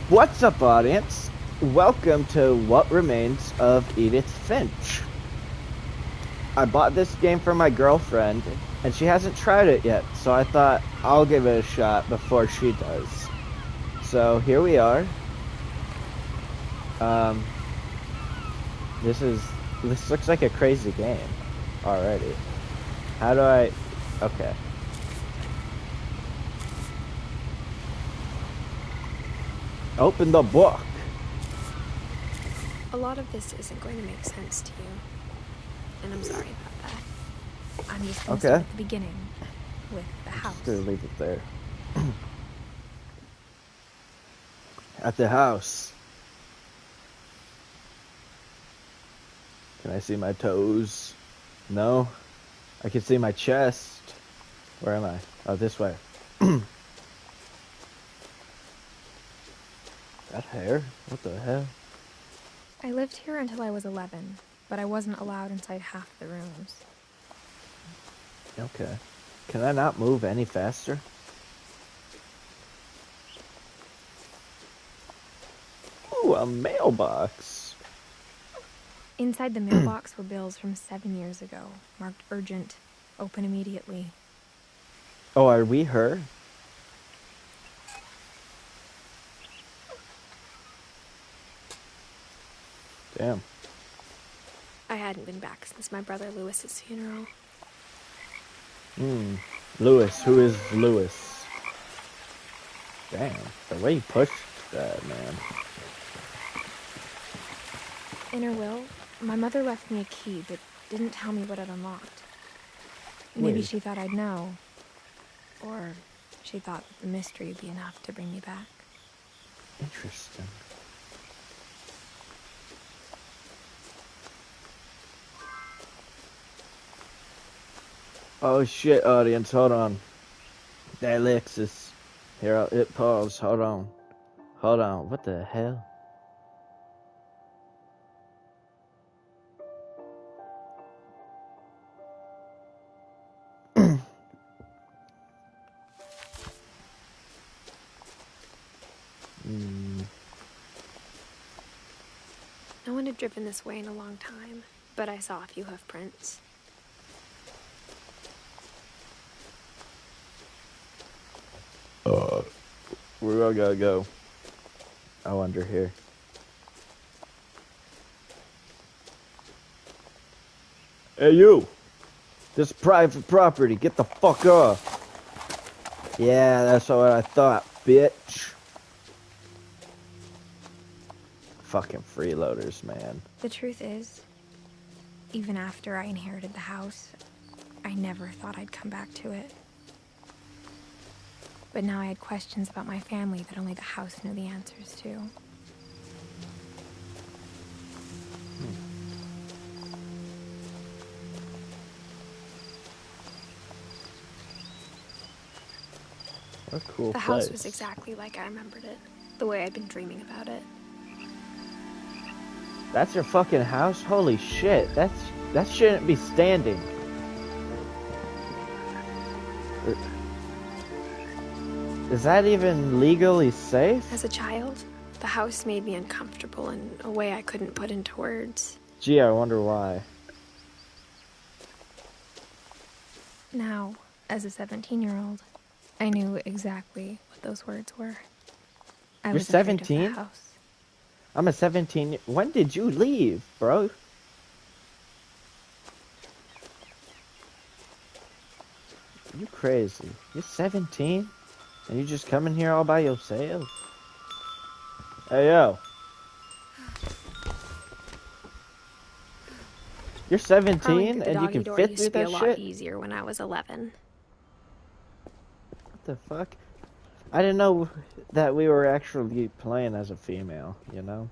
What's up, audience? Welcome to What Remains of Edith Finch. I bought this game for my girlfriend, and she hasn't tried it yet, so I thought I'll give it a shot before she does. So here we are. This looks like a crazy game already. How do I... Okay. Open the book. A lot of this isn't going to make sense to you, and I'm sorry about that. I'm just going to start at the beginning, with the house. Just gonna leave it there. At the house. Can I see my toes? No? I can see my chest. Where am I? Oh, this way. That hair? What the hell? I lived here until I was 11, but I wasn't allowed inside half the rooms. Okay. Can I not move any faster? Ooh, a mailbox. Inside the mailbox were bills from 7 years ago, marked urgent, open immediately. Oh, are we her? Damn. I hadn't been back since my brother Lewis's funeral. Lewis. Who is Lewis? Damn. The way you pushed that, man. In her will, my mother left me a key, but didn't tell me what it unlocked. Maybe Weird. she thought I'd know. Or she thought that the mystery would be enough to bring me back. Interesting. Oh shit, audience, hold on. Alexis. Here, I'll hit pause. Hold on. Hold on. What the hell? No one had driven this way in a long time, but I saw a few hoof prints. Where I gotta go? I wonder here. Hey, you! This is private property. Get the fuck off. Yeah, that's what I thought, bitch. Fucking freeloaders, man. The truth is, even after I inherited the house, I never thought I'd come back to it. But now I had questions about my family that only the house knew the answers to. What a cool The place. house was exactly like I remembered it, the way I'd been dreaming about it. That's your fucking house? Holy shit. That shouldn't be standing. Is that even legally safe? As a child, the house made me uncomfortable in a way I couldn't put into words. Gee, I wonder why. Now, as a 17-year-old, I knew exactly what those words were. I You're was afraid of 17? the house. I'm a 17. When did you leave, bro? You crazy. You're 17? And you just coming here all by yourself? Hey, yo. You're 17 and you can fit through that a lot shit? easier when I was 11. What the fuck? I didn't know that we were actually playing as a female, you know?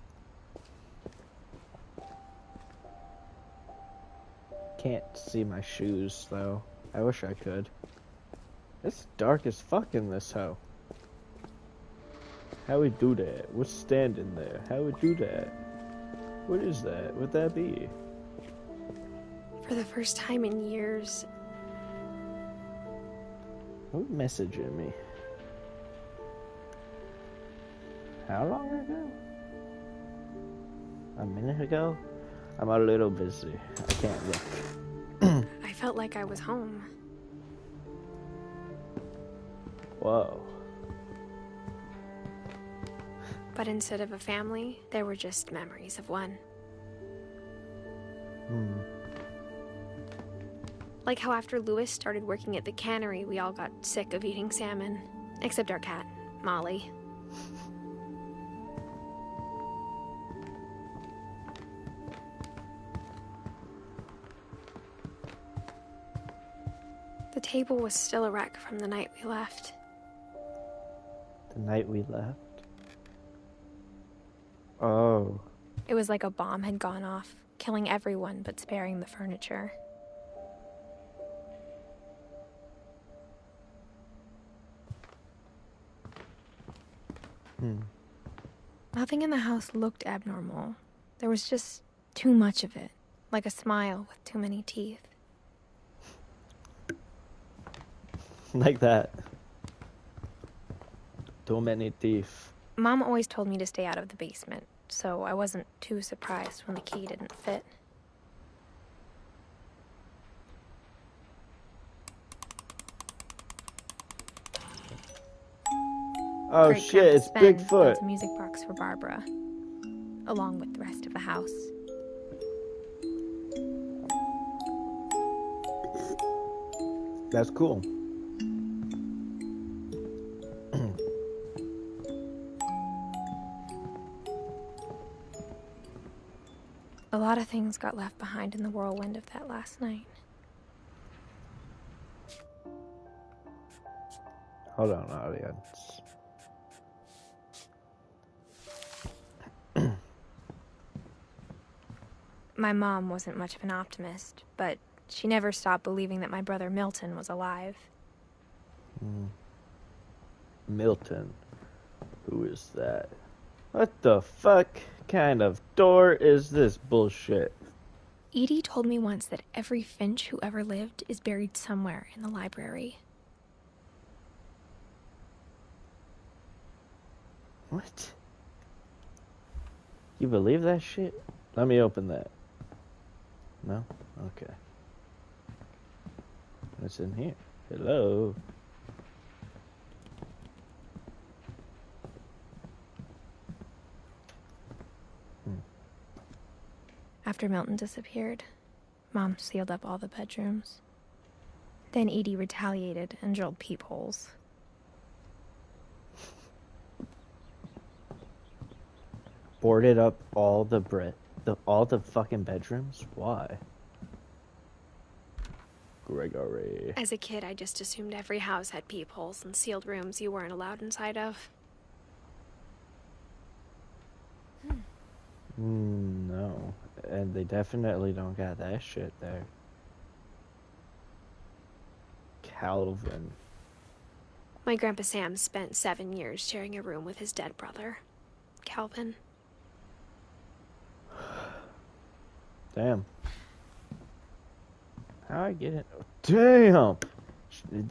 Can't see my shoes, though. I wish I could. It's dark as fuck in this hoe. How we do that? What's standing there? How we do that? What is that? What'd that be? For the first time in years, Who's messaging me? How long ago? A minute ago? I'm a little busy. I can't look. I felt like I was home. Whoa. But instead of a family, there were just memories of one. Like how after Lewis started working at the cannery, we all got sick of eating salmon. Except our cat, Molly. The table was still a wreck from the night we left. The night we left? Oh. It was like a bomb had gone off, killing everyone but sparing the furniture. Nothing in the house looked abnormal. There was just too much of it, like a smile with too many teeth. Like that. Too many teeth. Mom always told me to stay out of the basement, so I wasn't too surprised when the key didn't fit. Oh shit, it's Bigfoot. Built a music box for Barbara, along with the rest of the house. That's cool. A lot of things got left behind in the whirlwind of that last night. Hold on, audience. My mom wasn't much of an optimist, but she never stopped believing that my brother Milton was alive. Milton. Who is that? What the fuck kind of door is this bullshit? Edie told me once that every Finch who ever lived is buried somewhere in the library. What? You believe that shit? Let me open that. No? Okay. What's in here? Hello? After Milton disappeared, Mom sealed up all the bedrooms. Then Edie retaliated and drilled peepholes. Boarded up all the fucking bedrooms? Why? Gregory. As a kid, I just assumed every house had peepholes and sealed rooms you weren't allowed inside of. No. And they definitely don't got that shit there. Calvin. My Grandpa Sam spent 7 years sharing a room with his dead brother, Calvin. Damn. How I get it? Damn!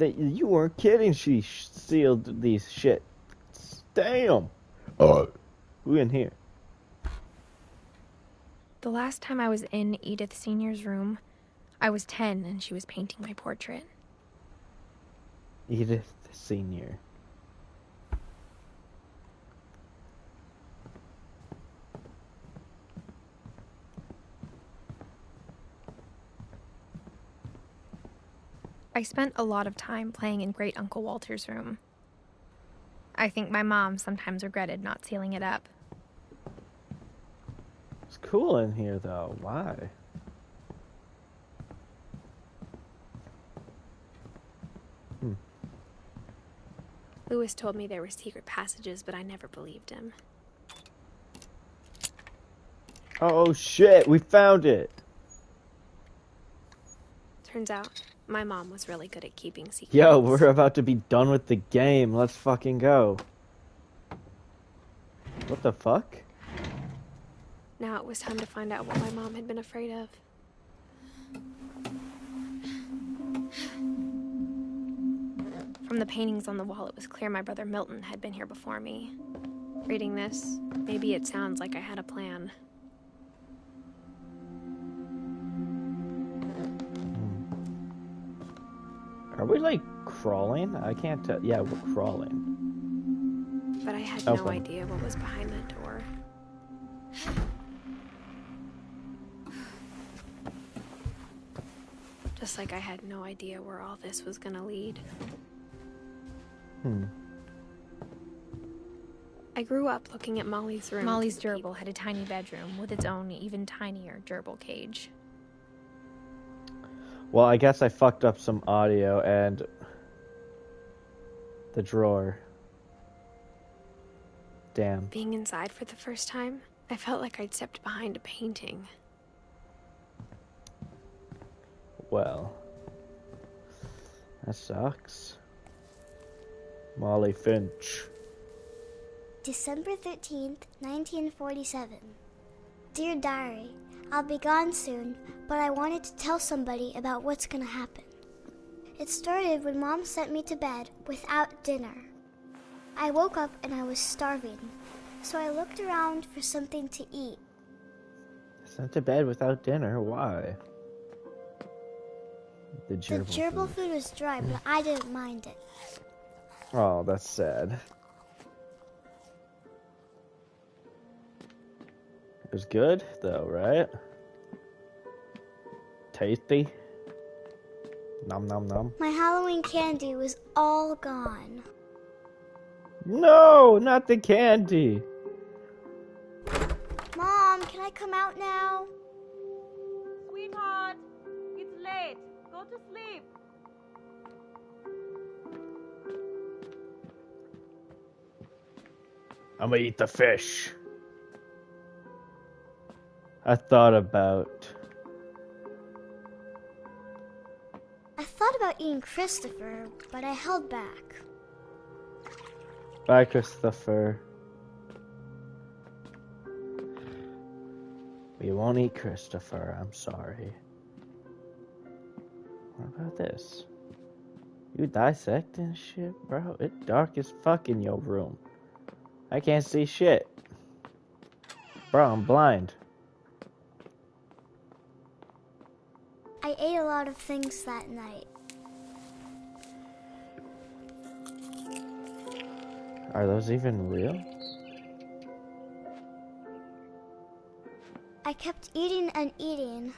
You weren't kidding, she sealed these shit. Damn! Who in here? The last time I was in Edith Sr.'s room, I was 10 and she was painting my portrait. Edith Sr. I spent a lot of time playing in Great Uncle Walter's room. I think my mom sometimes regretted not sealing it up. It's cool in here, though. Why? Lewis told me there were secret passages, but I never believed him. Oh, shit! We found it! Turns out, my mom was really good at keeping secrets. Yo, we're about to be done with the game. Let's fucking go. What the fuck? Now it was time to find out what my mom had been afraid of. From the paintings on the wall, it was clear my brother Milton had been here before me. Reading this, maybe it sounds like I had a plan. Are we like crawling? I can't tell. Yeah, we're crawling. But I had Open. no idea what was behind that door. Just like I had no idea where all this was gonna lead. I grew up looking at Molly's room. Molly's gerbil had a tiny bedroom with its own even tinier gerbil cage. Well, I guess I fucked up some audio and the drawer. Damn. Being inside for the first time, I felt like I'd stepped behind a painting. Well, that sucks. Molly Finch. December 13th, 1947. Dear Diary, I'll be gone soon, but I wanted to tell somebody about what's gonna happen. It started when Mom sent me to bed without dinner. I woke up and I was starving, so I looked around for something to eat. Sent to bed without dinner? Why? The gerbil food was dry, but I didn't mind it. Oh, that's sad. It was good, though, right? Tasty. Nom nom nom. My Halloween candy was all gone. No, not the candy. Mom, can I come out now? Sweetheart, it's late. Go to sleep. I'm gonna eat the fish. I thought about eating Christopher, but I held back. Bye, Christopher. We won't eat Christopher, I'm sorry. What about this? You dissecting shit, bro? It's dark as fuck in your room. I can't see shit. Bro, I'm blind. I ate a lot of things that night. Are those even real? I kept eating and eating.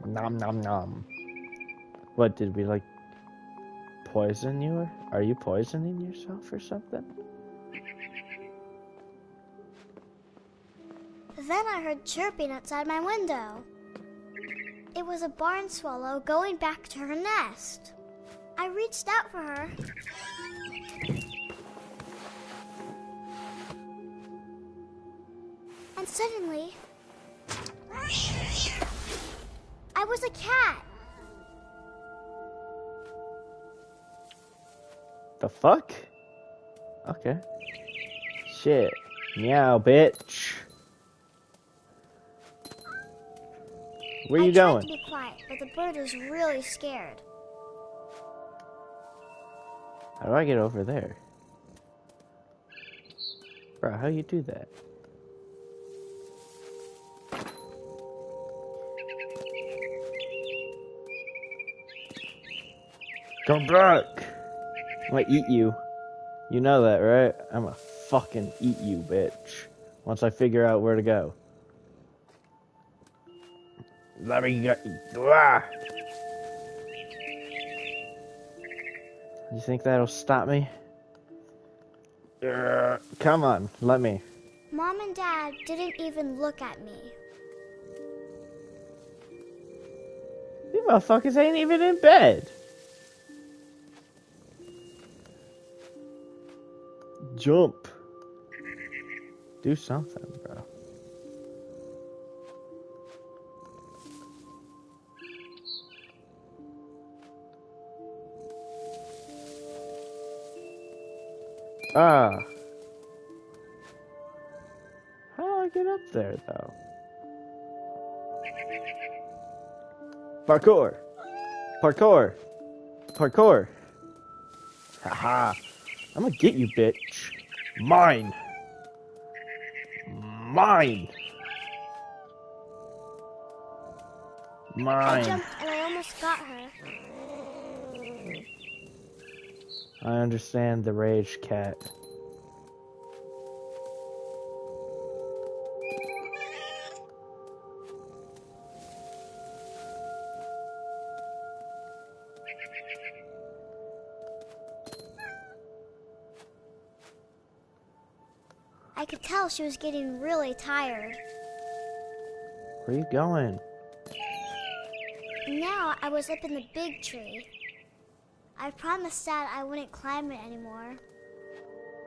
Nom nom nom. What, did we like poison you? Or are you poisoning yourself or something? Then I heard chirping outside my window. It was a barn swallow going back to her nest. I reached out for her. And suddenly, I was a cat. The fuck? Okay. Shit. Meow, bitch. Where you I tried going? to be quiet, but the bird was really scared. How do I get over there? Bro, how you do that? Come back! I'm gonna eat you. You know that, right? I'm gonna fucking eat you, bitch. Once I figure out where to go. Let me go. Ah! You think that'll stop me? Come on, let me. Mom and Dad didn't even look at me. These motherfuckers ain't even in bed. Jump. Do something, bro. Ah. How do I get up there, though? Parkour. Parkour. parkour. Haha. I'm gonna get you, bitch. Mine. Mine. I Mine. jumped and I almost got her. I understand the rage, cat. I could tell she was getting really tired. Where are you going? Now I was up in the big tree. I promised Dad I wouldn't climb it anymore.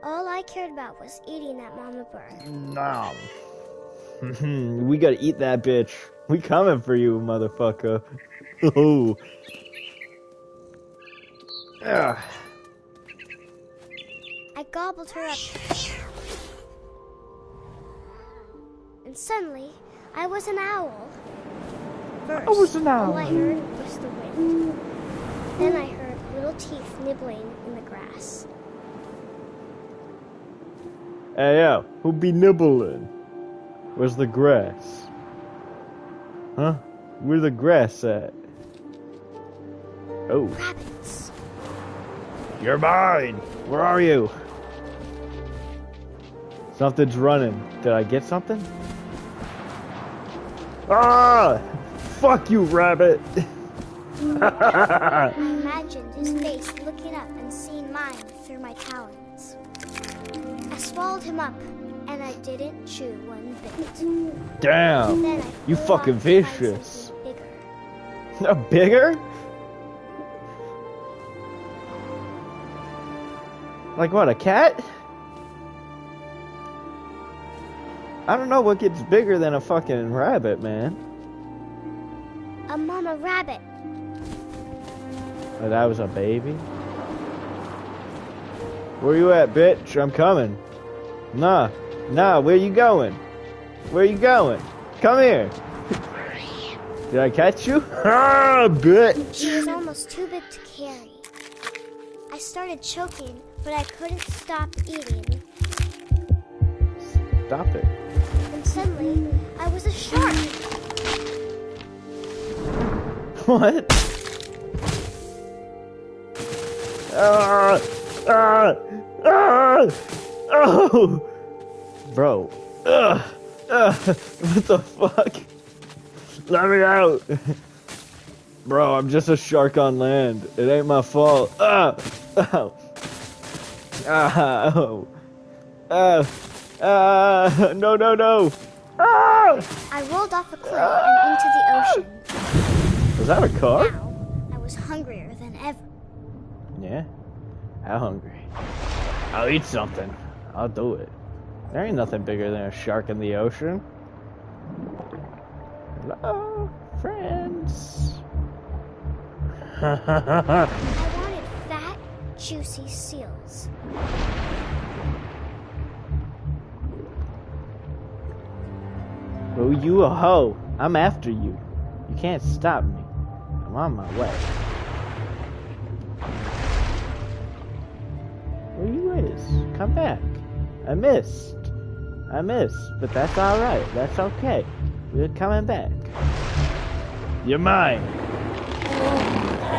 All I cared about was eating that mama bird. No. We gotta eat that bitch. We coming for you, motherfucker. Oh. Ugh. I gobbled her up. And suddenly, I was an owl. First, I was an owl. all I heard was the wind. Then I heard little teeth nibbling in the grass. Hey, yo, who be nibbling? Where's the grass? Huh? Where the grass at? Oh. Rabbits. You're mine! Where are you? Something's running. Did I get something? Ah! Fuck you, rabbit! I imagined his face looking up and seeing mine through my talons. I swallowed him up, and I didn't chew one bit. Damn! Then I You flew fucking off to find vicious. something bigger. A bigger? Like what, a cat? I don't know what gets bigger than a fucking rabbit, man. A mama rabbit. Oh, that was a baby? Where you at, bitch? I'm coming. Nah, where you going? Where you going? Come here. Did I catch you? Ah, bitch! She was almost too big to carry. I started choking, but I couldn't stop eating. Stop it. And suddenly, I was a shark. What? Oh! Bro. What the fuck? Let me out! Bro, I'm just a shark on land. It ain't my fault. Oh! No. I rolled off a cliff and into the ocean. Was that a car? Now, I was hungrier than ever. Yeah? How hungry? I'll eat something. I'll do it. There ain't nothing bigger than a shark in the ocean. Hello, friends. I wanted fat, juicy seals. Oh, you a hoe. I'm after you. You can't stop me. I'm on my way. Where you is? Come back. I missed, but that's alright. That's okay. We're coming back. You're mine.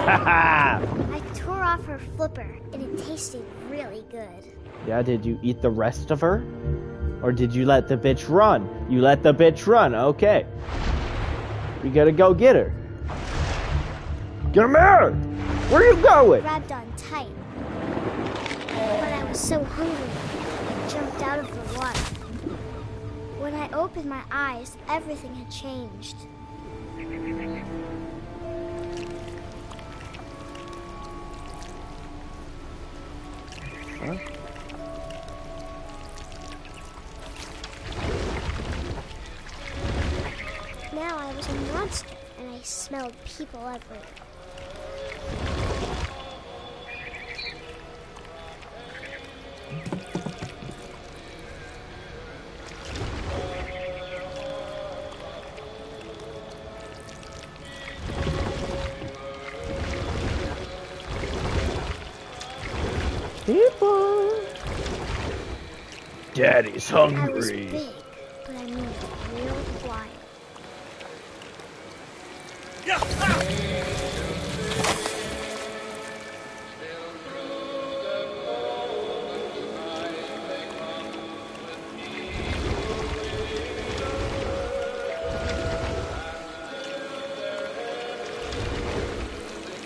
I tore off her flipper, and it tasted really good. Yeah, did you eat the rest of her? Or did you let the bitch run? You let the bitch run, okay. We gotta go get her. Get him here! Where you going? Grabbed on tight. But I was so hungry, I jumped out of the water. When I opened my eyes, everything had changed. Huh? Now I was a monster, and I smelled people everywhere. People. Daddy's I was hungry. big, but I moved real quiet.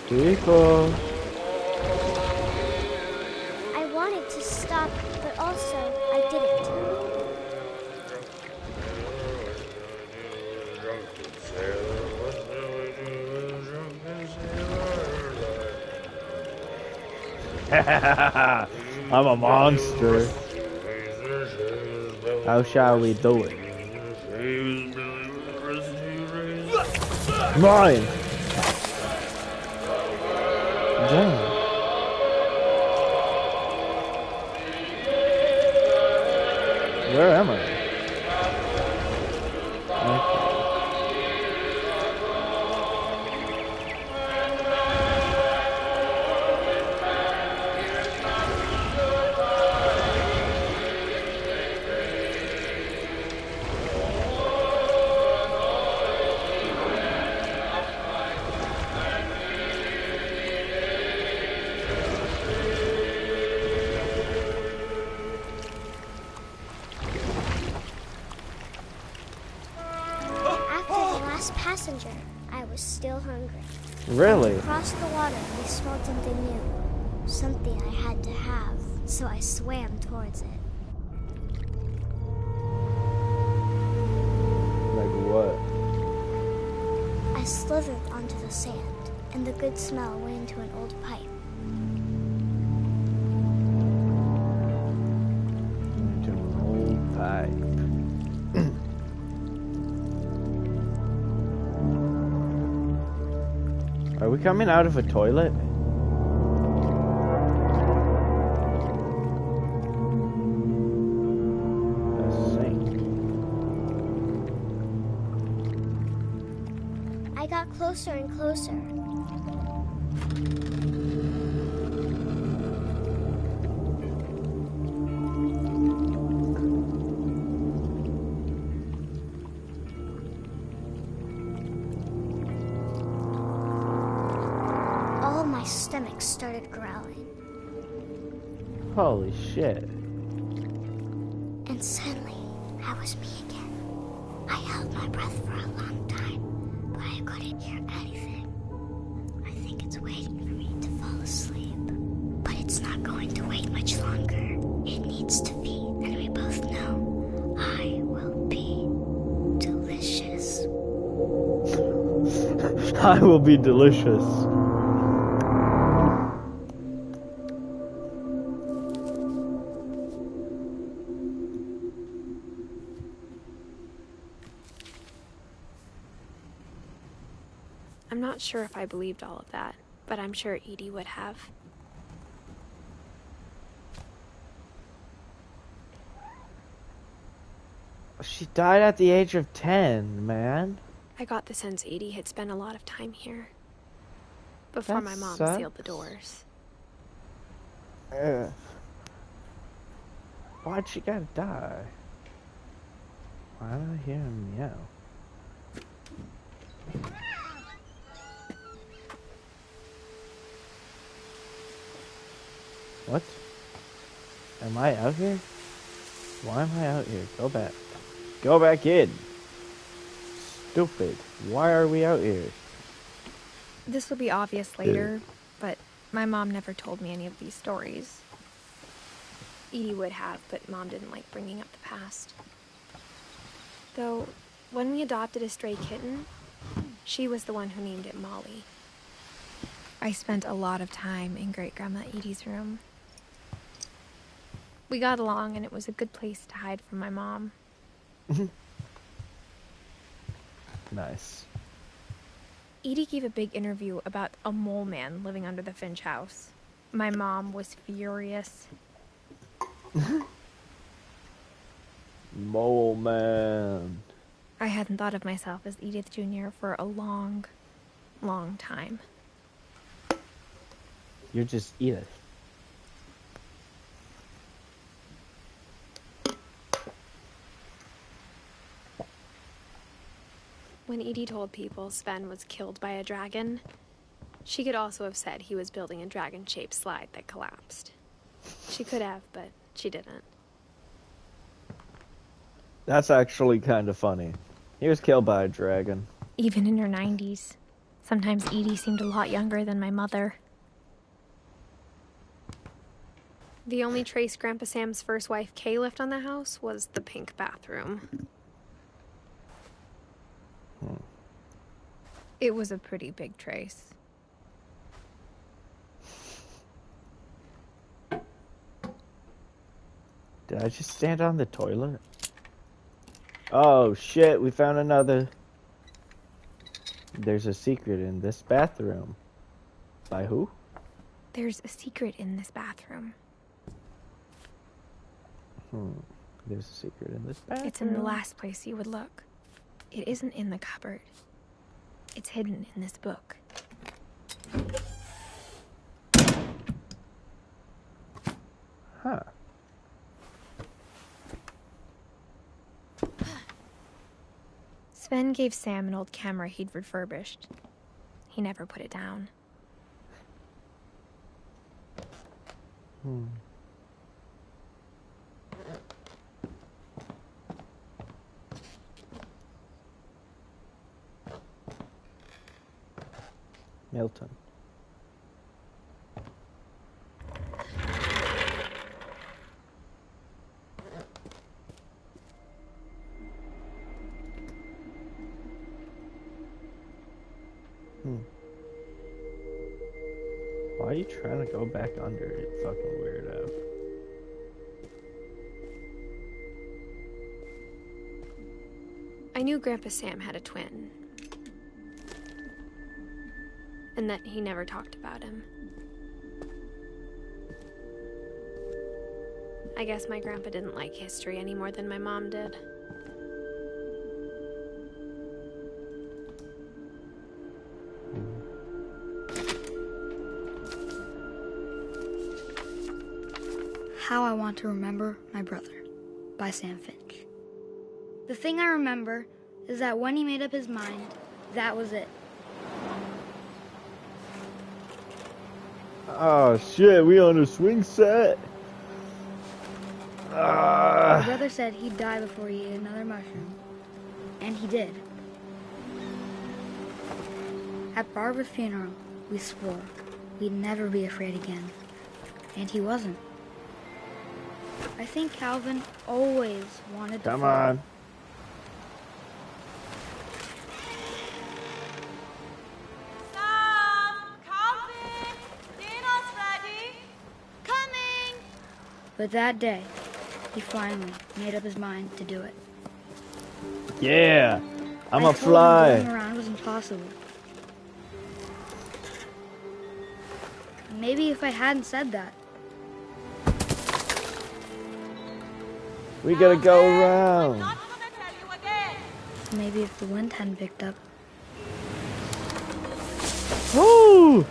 People. I wanted to stop, but also I didn't. I'm a monster. How shall we do it? Mine. Damn. Where am I? Okay. After the last passenger, I was still hungry. Really? Across the water, we smelled something new. Something I had to have, so I swam towards it. Like what? I slithered onto the sand, and the good smell went into an old pipe. Into an old pipe. Are we coming out of a toilet? A sink. I got closer and closer. All my stomach started growling, Holy shit. and suddenly I was me again. I held my breath for a long time, but I couldn't hear anything. I think it's waiting for me to fall asleep, but it's not going to wait much longer. It needs to be, and we both know I will be delicious. I will be delicious. I'm not sure if I believed all of that, but I'm sure Edie would have. She died at the age of 10, man. I got the sense Edie had spent a lot of time here before That my mom sucks. sealed the doors. Ugh. Why'd she gotta die? Why did I hear him meow? What? Am I out here? Why am I out here? Go back. Go back in. Stupid. Why are we out here? This will be obvious later, but my mom never told me any of these stories. Edie would have, but Mom didn't like bringing up the past. Though, when we adopted a stray kitten, she was the one who named it Molly. I spent a lot of time in Great-Grandma Edie's room. We got along, and it was a good place to hide from my mom. Nice. Edie gave a big interview about a mole man living under the Finch house. My mom was furious. Mole man. I hadn't thought of myself as Edith Jr. for a long, long time. You're just Edith. When Edie told people Sven was killed by a dragon, she could also have said he was building a dragon-shaped slide that collapsed. She could have, but she didn't. That's actually kind of funny. He was killed by a dragon. Even in her 90s. Sometimes Edie seemed a lot younger than my mother. The only trace Grandpa Sam's first wife, Kay, left on the house was the pink bathroom. It was a pretty big trace. Did I just stand on the toilet? Oh shit, we found another. There's a secret in this bathroom. By who? There's a secret in this bathroom. There's a secret in this bathroom. It's in the last place you would look. It isn't in the cupboard. It's hidden in this book. Huh. Sven gave Sam an old camera he'd refurbished. He never put it down. Milton. Why are you trying to go back under it, fucking weirdo? I knew Grandpa Sam had a twin. And that he never talked about him. I guess my grandpa didn't like history any more than my mom did. How I Want to Remember My Brother by Sam Finch. The thing I remember is that when he made up his mind, that was it. Oh shit, we on a swing set. My brother said he'd die before he ate another mushroom. And he did. At Barbara's funeral, we swore we'd never be afraid again. And he wasn't. I think Calvin always wanted to Come fall. on. Sam! Calvin! Dinner's ready! Coming! But that day, he finally made up his mind to do it. Yeah, I'm I a told him fly. going around was impossible. Maybe if I hadn't said that, We gotta go I'm around. not gonna tell you again. maybe if the wind hadn't picked up, Woo!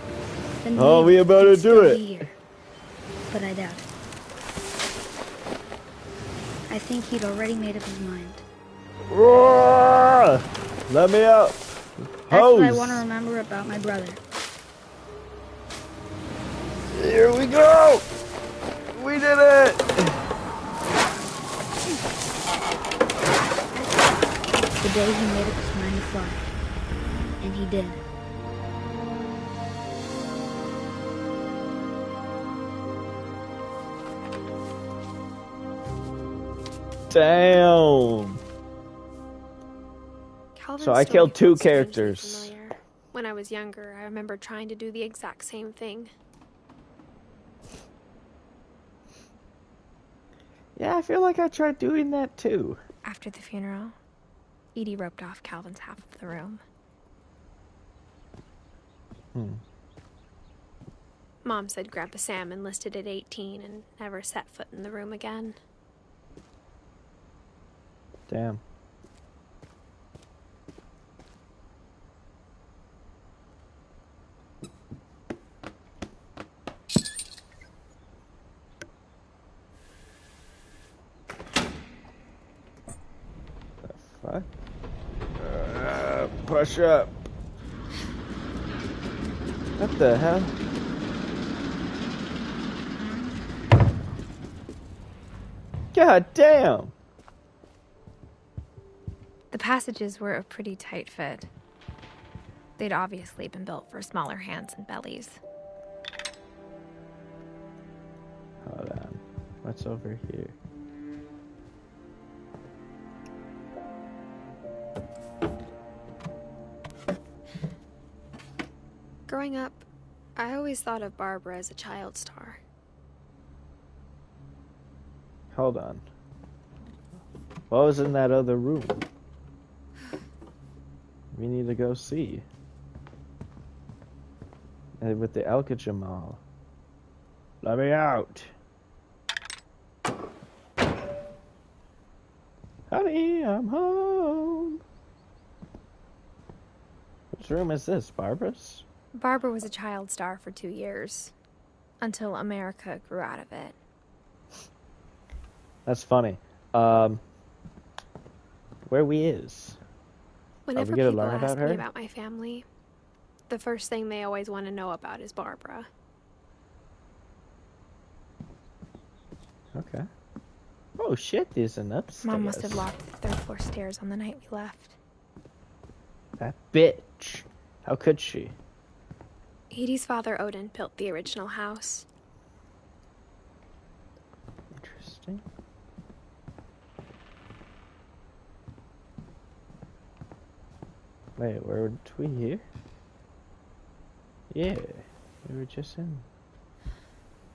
then Oh, maybe we about he'd to do still it. be here. But I doubt it. I think he'd already made up his mind. Roar! Let me out. That's what I Hose. want to remember about my brother. Here we go. We did it. The day he made up his mind to fly. And he did. Damn. Calvin's So I story killed two felt strangely characters. familiar. When I was younger, I remember trying to do the exact same thing. Yeah, I feel like I tried doing that too. After the funeral, Edie roped off Calvin's half of the room. Mom said Grandpa Sam enlisted at 18 and never set foot in the room again. Damn. The fuck? Push up. What the hell? God damn! The passages were a pretty tight fit. They'd obviously been built for smaller hands and bellies. Hold on. What's over here? Growing up, I always thought of Barbara as a child star. Hold on. What was in that other room? We need to go see. With the Alka-Jamal. Let me out. Honey, I'm home. Which room is this, Barbara's? Barbara was a child star for 2 years, until America grew out of it. That's funny. Where we is? Whenever Are we gonna people learn ask about her? me about my family, the first thing they always want to know about is Barbara. Okay. Oh shit, there's an upstairs. Mom must have locked the 3rd floor stairs on the night we left. That bitch. How could she? Edie's father, Odin, built the original house. Interesting. Wait, where did we hear? Yeah, we were just in.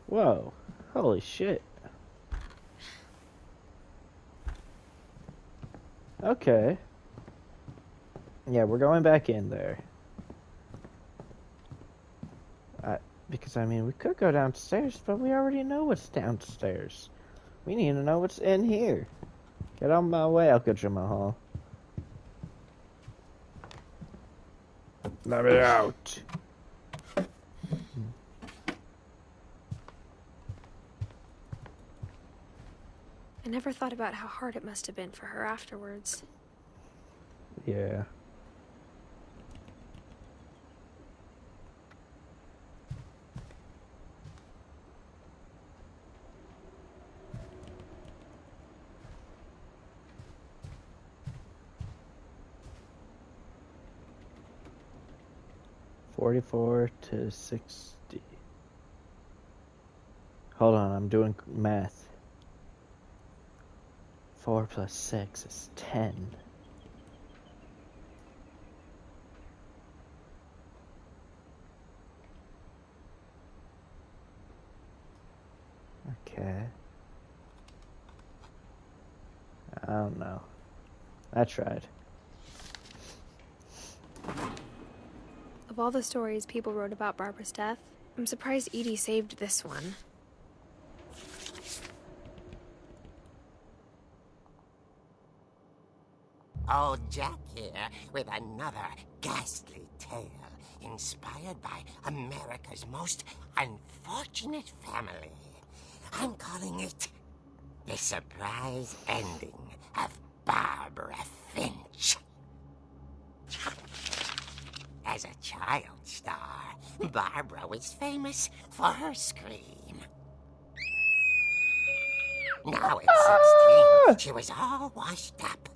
Whoa, holy shit. Okay. Yeah, we're going back in there. Because, I mean, we could go downstairs, but we already know what's downstairs. We need to know what's in here. Get on my way, Alka-Jamal. Let me out. I never thought about how hard it must have been for her afterwards. Yeah. $44 to $60. Hold on, I'm doing math. 4 plus 6 is 10. Okay. I don't know. I tried. Of all the stories people wrote about Barbara's death, I'm surprised Edie saved this one. Old Jack here with another ghastly tale inspired by America's most unfortunate family. I'm calling it The Surprise Ending of Barbara Finch. As a child star, Barbara was famous for her scream. Now at 16, she was all washed up.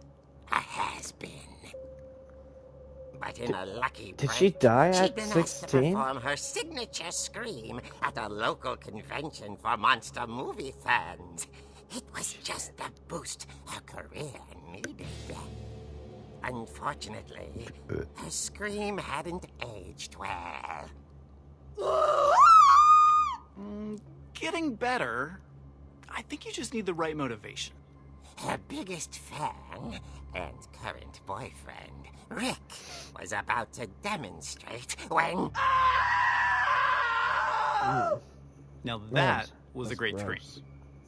A has-been. But in a lucky break, Did she die she'd at been asked to 16? perform her signature scream at a local convention for monster movie fans. It was just the boost her career needed. Unfortunately, her scream hadn't aged well. Getting better. I think you just need the right motivation. Her biggest fan and current boyfriend, Rick, was about to demonstrate when... Now that was a That's great gross. scream.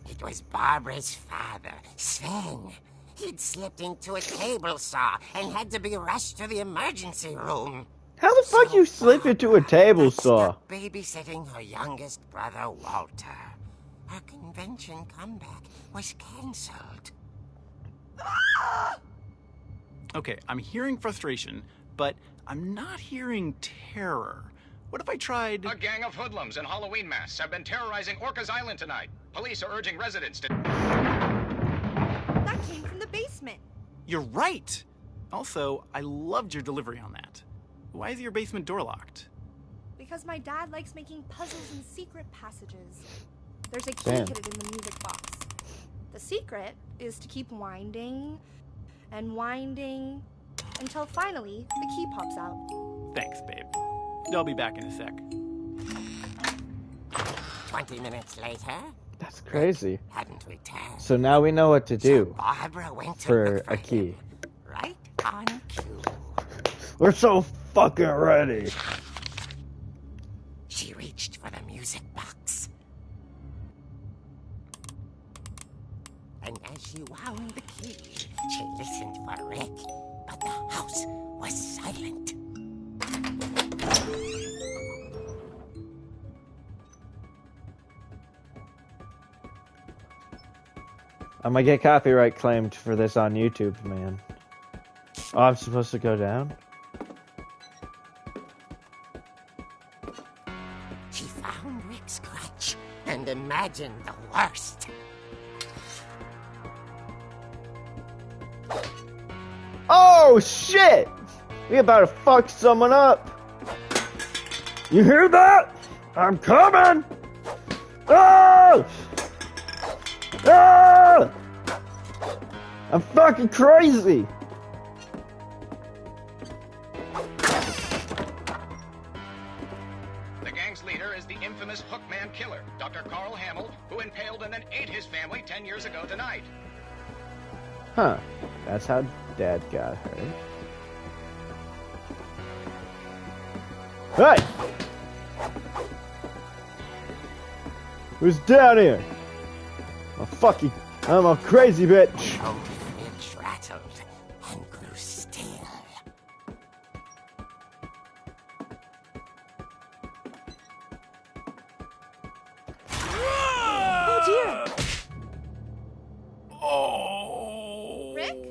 It was Barbara's father, Sven. He'd slipped into a table saw and had to be rushed to the emergency room. How the fuck you slip Barbara into a table got saw? stuck babysitting her youngest brother, Walter. Her convention comeback was cancelled. Okay, I'm hearing frustration, but I'm not hearing terror. What if I tried... A gang of hoodlums in Halloween masks have been terrorizing Orcas Island tonight. Police are urging residents to... That came from the basement. You're right! Also, I loved your delivery on that. Why is your basement door locked? Because my dad likes making puzzles and secret passages. There's a key Damn. hidden in the music box. The secret is to keep winding and winding until finally the key pops out. Thanks, babe. I'll be back in a sec. 20 minutes later, That's crazy. hadn't returned. So now we know what to So do Barbara went to for look a key. him, right on cue. We're so fucking ready. She reached for the music box. And as she wound the key, she listened for Rick, but the house was silent. I'm gonna get copyright claimed for this on YouTube, man. Oh, I'm supposed to go down? She found Rick's crutch and imagined the worst. Oh, shit! We about to fuck someone up. You hear that? I'm coming! Oh! Ah! I'm fucking crazy! The gang's leader is the infamous Hookman killer, Dr. Carl Hamill, who impaled and then ate his family 10 years ago tonight. Huh. That's how Dad got hurt. Hey! Who's down here? I'm a crazy bitch. Old Finch rattled and grew still. Oh dear! Oh! Rick?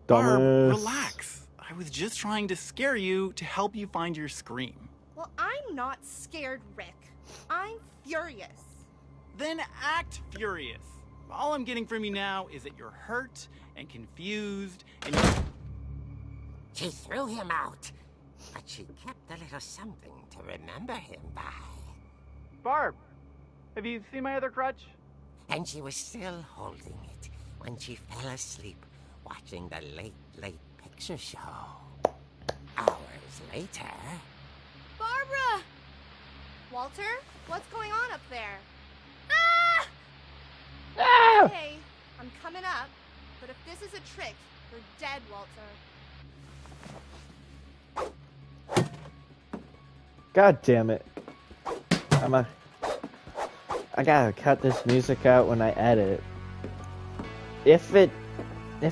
Barb, Dumbass. relax. I was just trying to scare you to help you find your scream. Well, I'm not scared, Rick. I'm furious. Then act furious. All I'm getting from you now is that you're hurt and confused and She threw him out, but she kept a little something to remember him by. Barb, have you seen my other crutch? And she was still holding it when she fell asleep watching the late picture show. Hours later... Barbara! Walter, what's going on up there? Ah! Ah! Hey, I'm coming up, but if this is a trick, you're dead, Walter. God damn it. I gotta cut this music out when I edit. If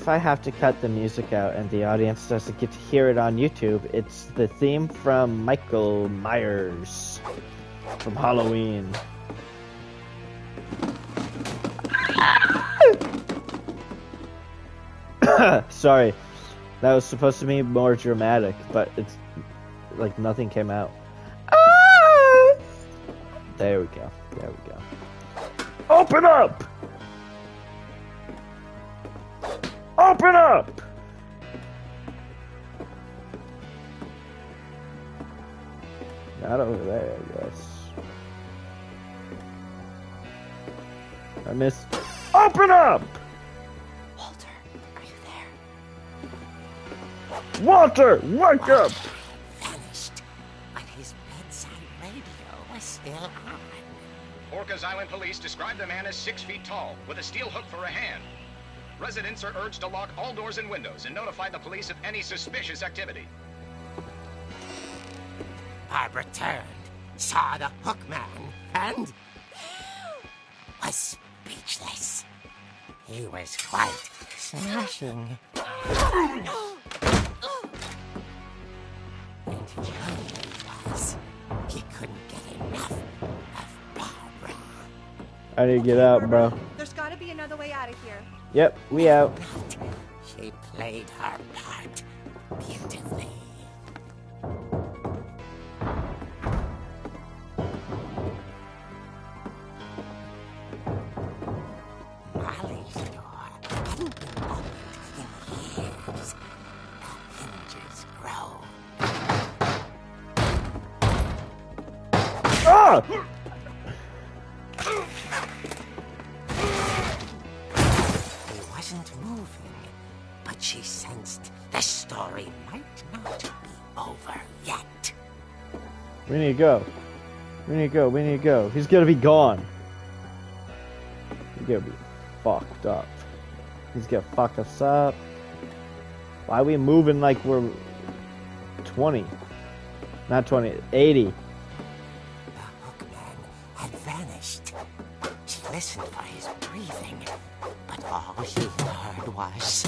I have to cut the music out and the audience doesn't get to hear it on YouTube, it's the theme from Michael Myers from Halloween. Sorry, that was supposed to be more dramatic, but it's like nothing came out. There we go. There we go. Open up! Open up! Not over there, I guess. I missed. Open up! Walter, are you there? Walter, wake up! Vanished, but his bedside radio was still on. Orcas Island police describe the man as 6 feet tall, with a steel hook for a hand. Residents are urged to lock all doors and windows and notify the police of any suspicious activity. Barbara turned, saw the hook man, and was speechless. He was quite smashing. And he only was. He couldn't get enough of Barbara. I need to get out, bro. There's gotta be another way out of here. Yep, we out. She played her part beautifully. Ah! He wasn't moving, but she sensed the story might not be over yet. We need to go. We need to go. We need to go. He's gonna be gone. He's gonna be fucked up. He's gonna fuck us up. Why are we moving like we're 20? Not 20, 80. The hookman had vanished. She listened for his breathing, but all she heard was...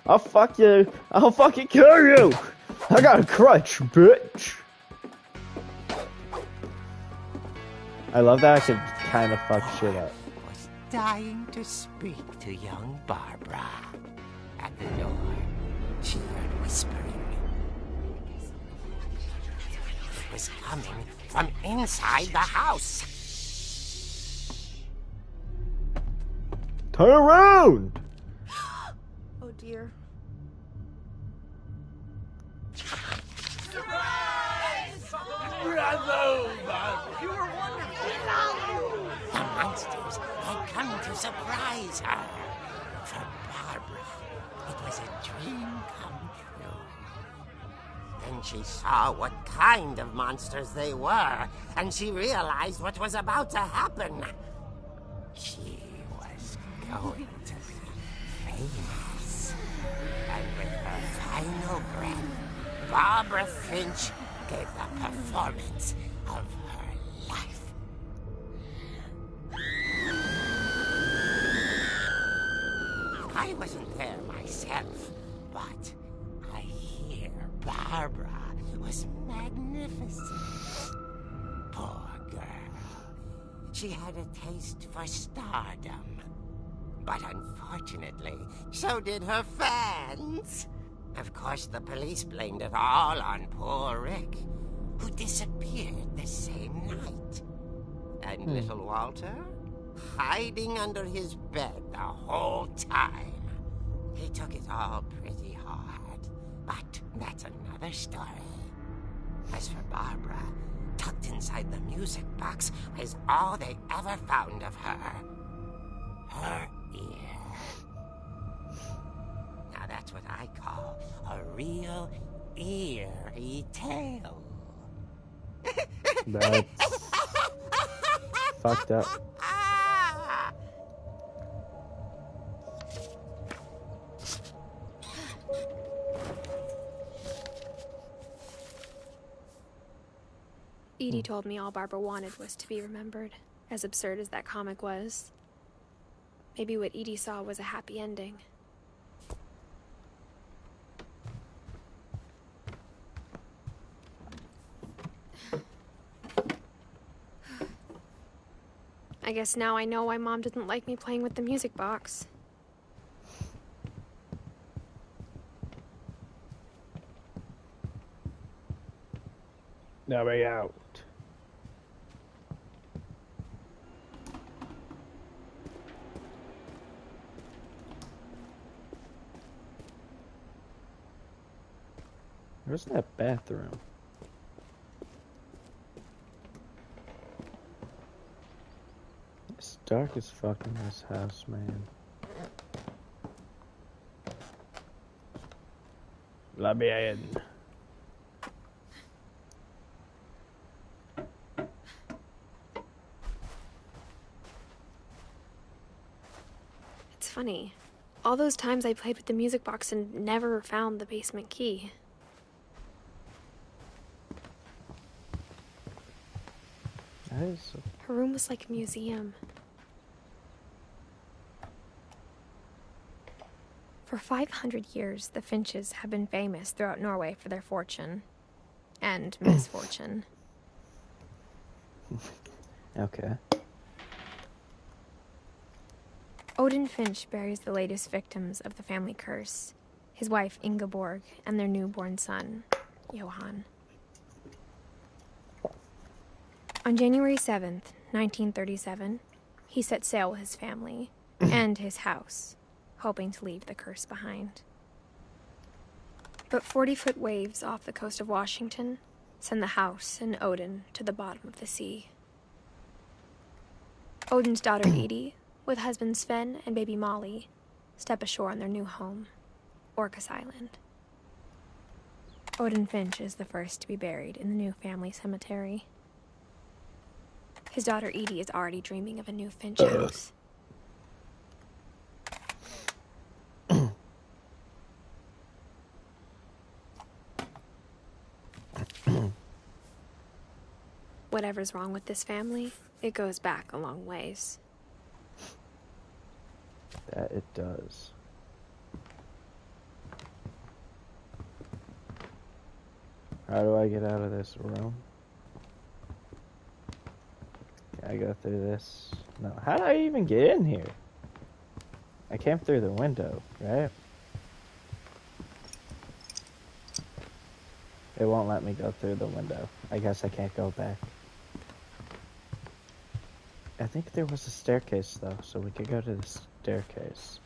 I'll fuck you. I'll fucking kill you. I got a crutch, bitch. I love that I can kind of fuck shit up. Was dying to speak to young Barbara. At the door, she heard whispering. It was coming from inside the house. Turn around. Oh dear. The monsters had come to surprise her. For Barbara, it was a dream come true. Then she saw what kind of monsters they were, and she realized what was about to happen. She was going to be famous. And with her final breath, Barbara Finch gave the performance of her life. I wasn't there myself, but I hear Barbara was magnificent. Poor girl. She had a taste for stardom. But unfortunately, so did her fans. Of course, the police blamed it all on poor Rick, who disappeared the same night. And little Walter? Hiding under his bed the whole time. He took it all pretty hard, but that's another story. As for Barbara, tucked inside the music box is all they ever found of her. Her ear. Now that's what I call a real eerie tale. That's fucked up. Edie told me all Barbara wanted was to be remembered, as absurd as that comic was. Maybe what Edie saw was a happy ending. I guess now I know why Mom didn't like me playing with the music box. Now we're out. Where's that bathroom? It's dark as fuck in this house, man. Let me in. It's funny. All those times I played with the music box and never found the basement key. That is... Her room was like a museum. For 500 years, the Finches have been famous throughout Norway for their fortune. And misfortune. Okay. Odin Finch buries the latest victims of the family curse. His wife, Ingeborg, and their newborn son, Johan. On January 7th, 1937, he set sail with his family and his house, hoping to leave the curse behind. But 40-foot waves off the coast of Washington send the house and Odin to the bottom of the sea. Odin's daughter Edie, with husband Sven and baby Molly, step ashore on their new home, Orcas Island. Odin Finch is the first to be buried in the new family cemetery. His daughter Edie is already dreaming of a new Finch house. Whatever's wrong with this family, it goes back a long ways. That it does. How do I get out of this room? Can I go through this? No. How do I even get in here? I came through the window, right? It won't let me go through the window. I guess I can't go back. I think there was a staircase, though, so we could go to the staircase.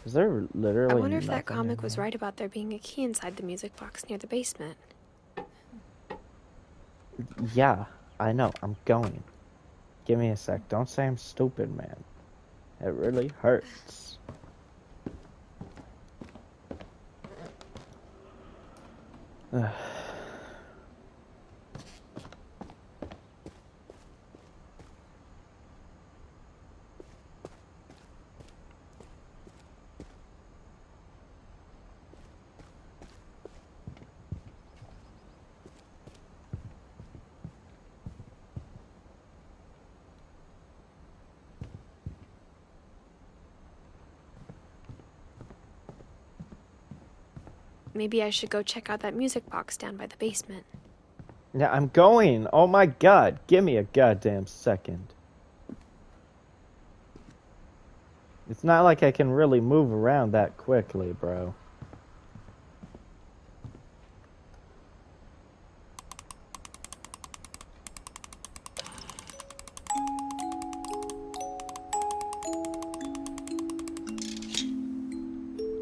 Is there literally I wonder if that nothing comic in was there? right about there being a key inside the music box near the basement. Yeah, I know. I'm going. Give me a sec. Don't say I'm stupid, man. It really hurts. Ugh. Maybe I should go check out that music box down by the basement. Yeah, I'm going. Oh my god. Give me a goddamn second. It's not like I can really move around that quickly, bro.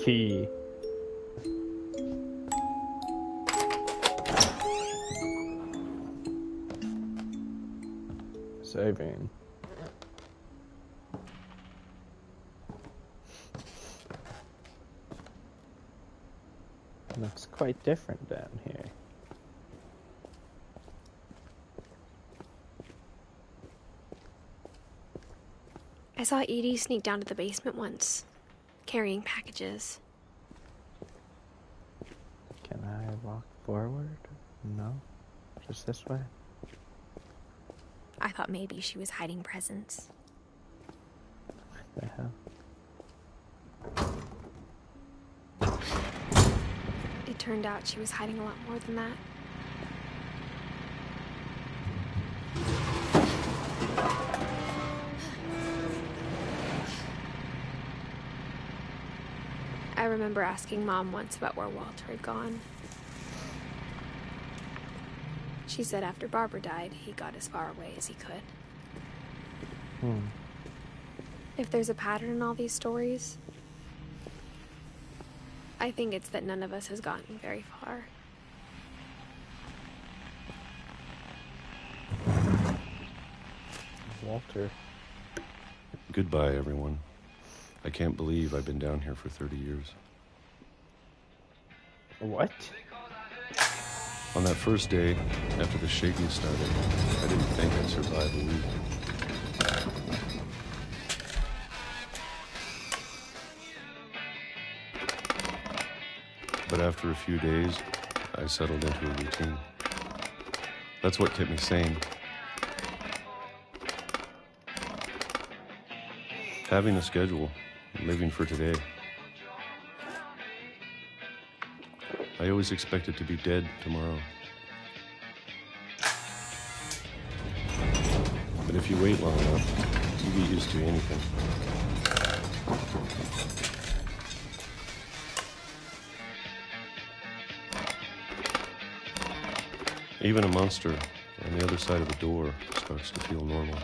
Key. Saving. Looks quite different down here. I saw Edie sneak down to the basement once, carrying packages. Can I walk forward? No? Just this way? I thought maybe she was hiding presents. What the hell? It turned out she was hiding a lot more than that. I remember asking Mom once about where Walter had gone. She said after Barbara died, he got as far away as he could. If there's a pattern in all these stories, I think it's that none of us has gotten very far. Walter. Goodbye, everyone. I can't believe I've been down here for 30 years. What? On that first day, after the shaking started, I didn't think I'd survive a week. But after a few days, I settled into a routine. That's what kept me sane. Having a schedule, living for today. I always expected to be dead tomorrow. But if you wait long enough, you get used to anything. Even a monster on the other side of the door starts to feel normal.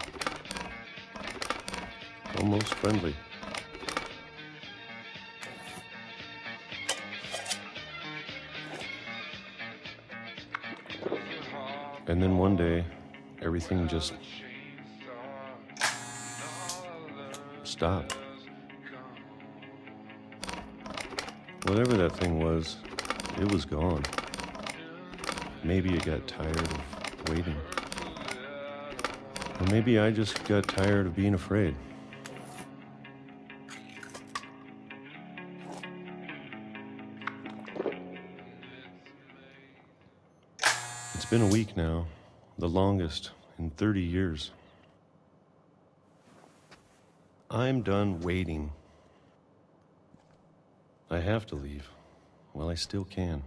Almost friendly. And then one day, everything just stopped. Whatever that thing was, it was gone. Maybe it got tired of waiting. Or maybe I just got tired of being afraid. It's been a week now, the longest in 30 years. I'm done waiting. I have to leave while I still can.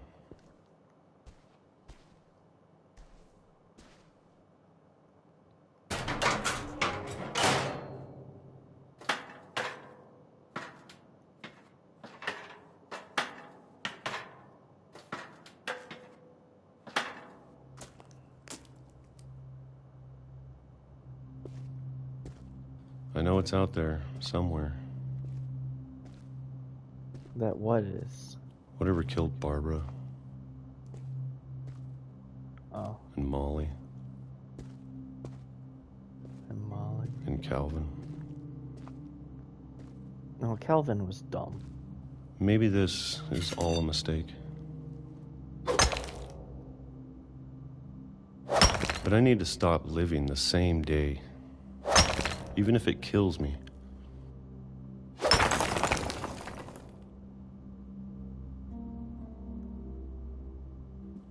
I know it's out there, somewhere. That what is? Whatever killed Barbara. Oh. And Molly. And Molly. And Calvin. No, Calvin was dumb. Maybe this is all a mistake. But I need to stop living the same day. Even if it kills me.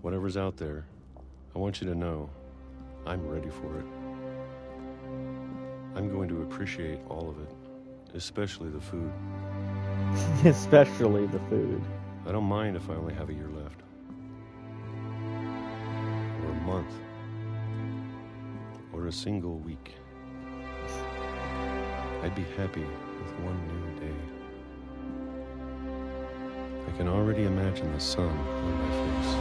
Whatever's out there, I want you to know I'm ready for it. I'm going to appreciate all of it, especially the food. Especially the food. I don't mind if I only have a year left. Or a month. Or a single week. I'd be happy with one new day. I can already imagine the sun on my face.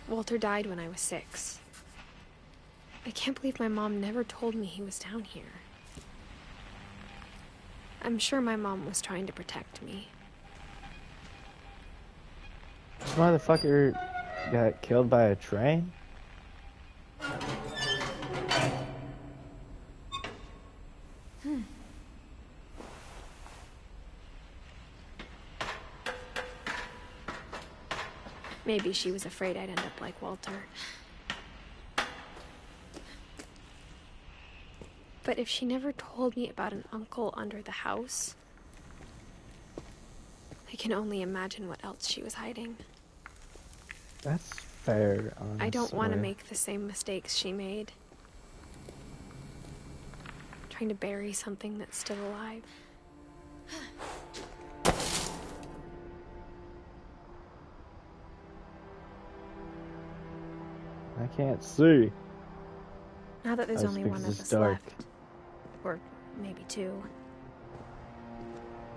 Walter died when I was 6. I can't believe my mom never told me he was down here. I'm sure my mom was trying to protect me. This motherfucker got killed by a train? Maybe she was afraid I'd end up like Walter. But if she never told me about an uncle under the house, I can only imagine what else she was hiding. That's fair, honestly. I don't want to make the same mistakes she made. Trying to bury something that's still alive. I can't see. Now that there's That's only because one of it's us dark. left. Or maybe 2.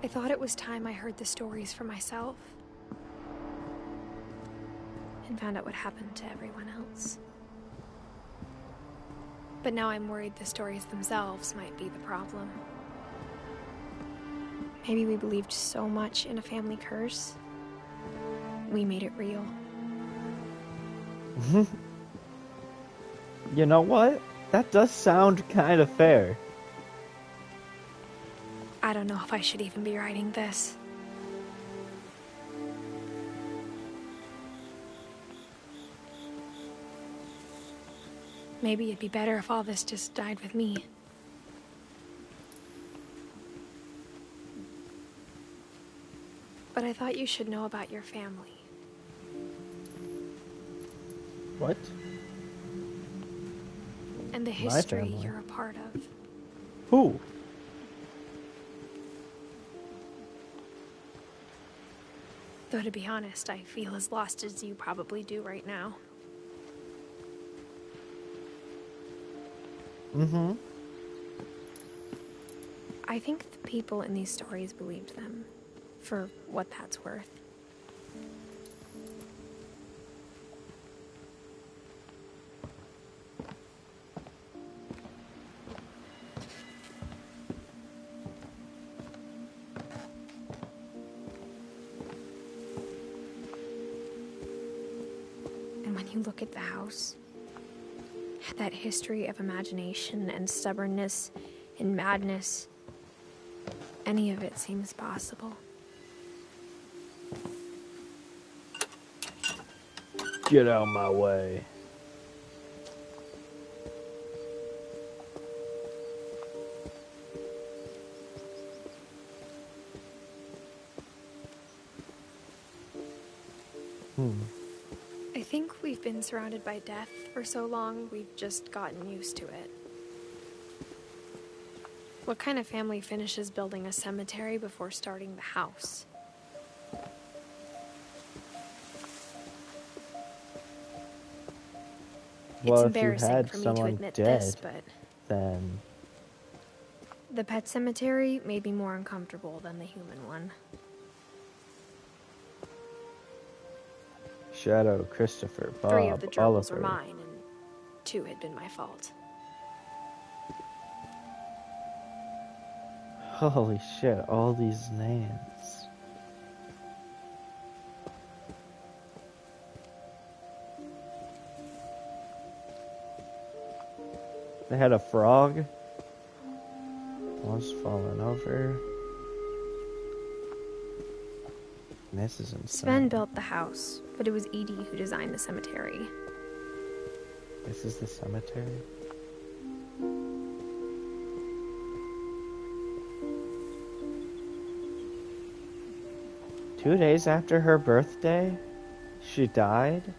I thought it was time I heard the stories for myself. And found out what happened to everyone else. But now I'm worried the stories themselves might be the problem. Maybe we believed so much in a family curse, we made it real. You know what? That does sound kind of fair. I don't know if I should even be writing this. Maybe it'd be better if all this just died with me. But I thought you should know about your family. What? And the My history family? you're a part of. Who? Though to be honest, I feel as lost as you probably do right now. Mm-hmm. I think the people in these stories believed them, for what that's worth. you look at the house, that history of imagination and stubbornness and madness, any of it seems possible. Get out of my way. I think we've been surrounded by death for so long, we've just gotten used to it. What kind of family finishes building a cemetery before starting the house? Well, It's if you embarrassing had for me to someone admit dead, this, but then the pet cemetery made me more uncomfortable than the human one. Shadow, Christopher, Bob, 3 of the troubles were Oliver. mine, and 2 had been my fault. Holy shit, all these names. They had a frog. One's falling over. This is insane. Sven built the house, but it was Edie who designed the cemetery. This is the cemetery? Two days after her birthday, she died?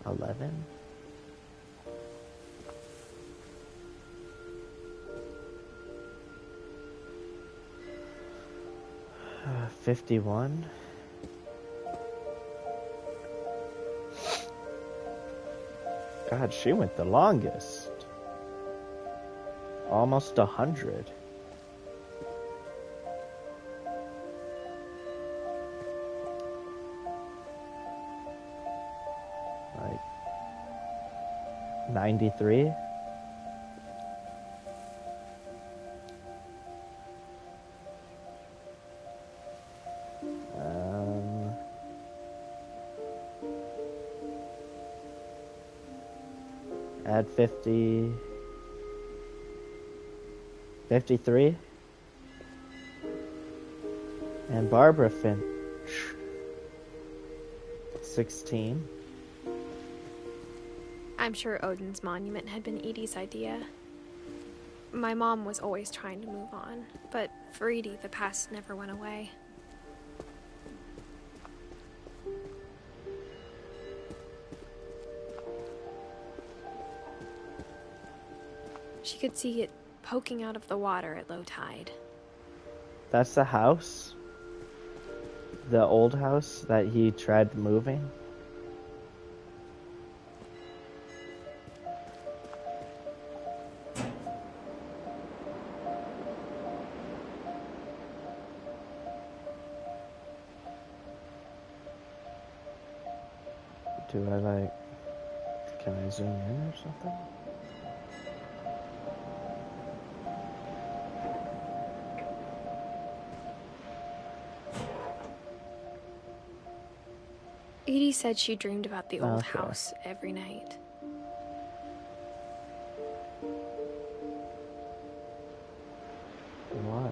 $11? $51? God, she went the longest. Almost 100. Like 93. Add 50, 53, and Barbara Finch, 16. I'm sure Odin's monument had been Edie's idea. My mom was always trying to move on, but for Edie, the past never went away. She could see it poking out of the water at low tide. That's the house? The old house that he tried moving? Do I like... Can I zoom in or something? Edie said she dreamed about the old Okay. house every night. Why?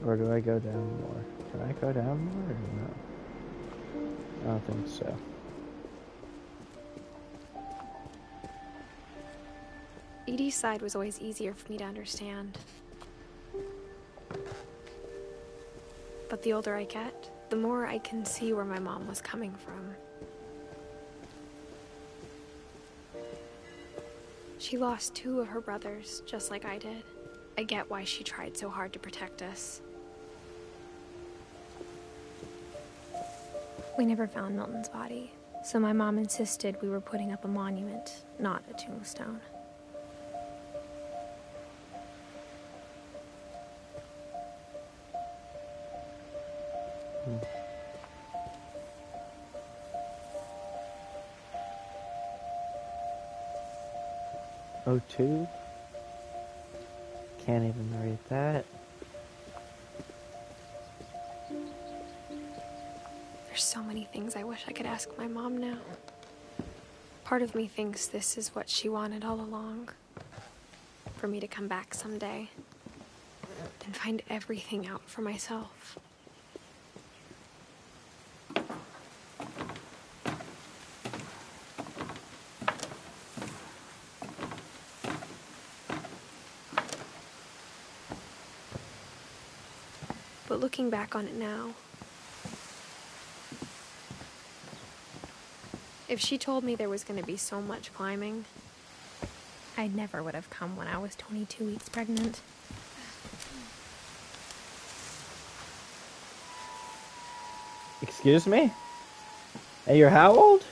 Or do I go down more? Can I go down more or no? I don't think so. Edie's side was always easier for me to understand. But the older I get, the more I can see where my mom was coming from. She lost 2 of her brothers, just like I did. I get why she tried so hard to protect us. We never found Milton's body, so my mom insisted we were putting up a monument, not a tombstone. O2? Can't even read that. There's so many things I wish I could ask my mom now. Part of me thinks this is what she wanted all along. For me to come back someday and find everything out for myself. But looking back on it now, if she told me there was going to be so much climbing, I never would have come when I was 22 weeks pregnant. Excuse me? And you're how old?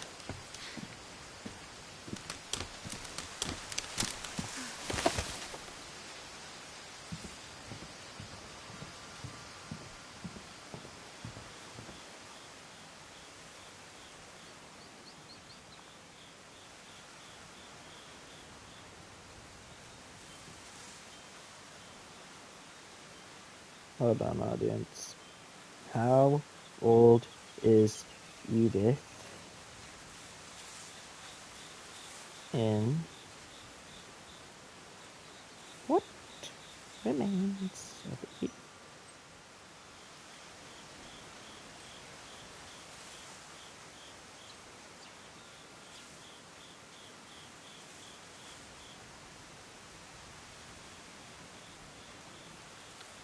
Hold on, audience. How old is Edith in What Remains of Edith?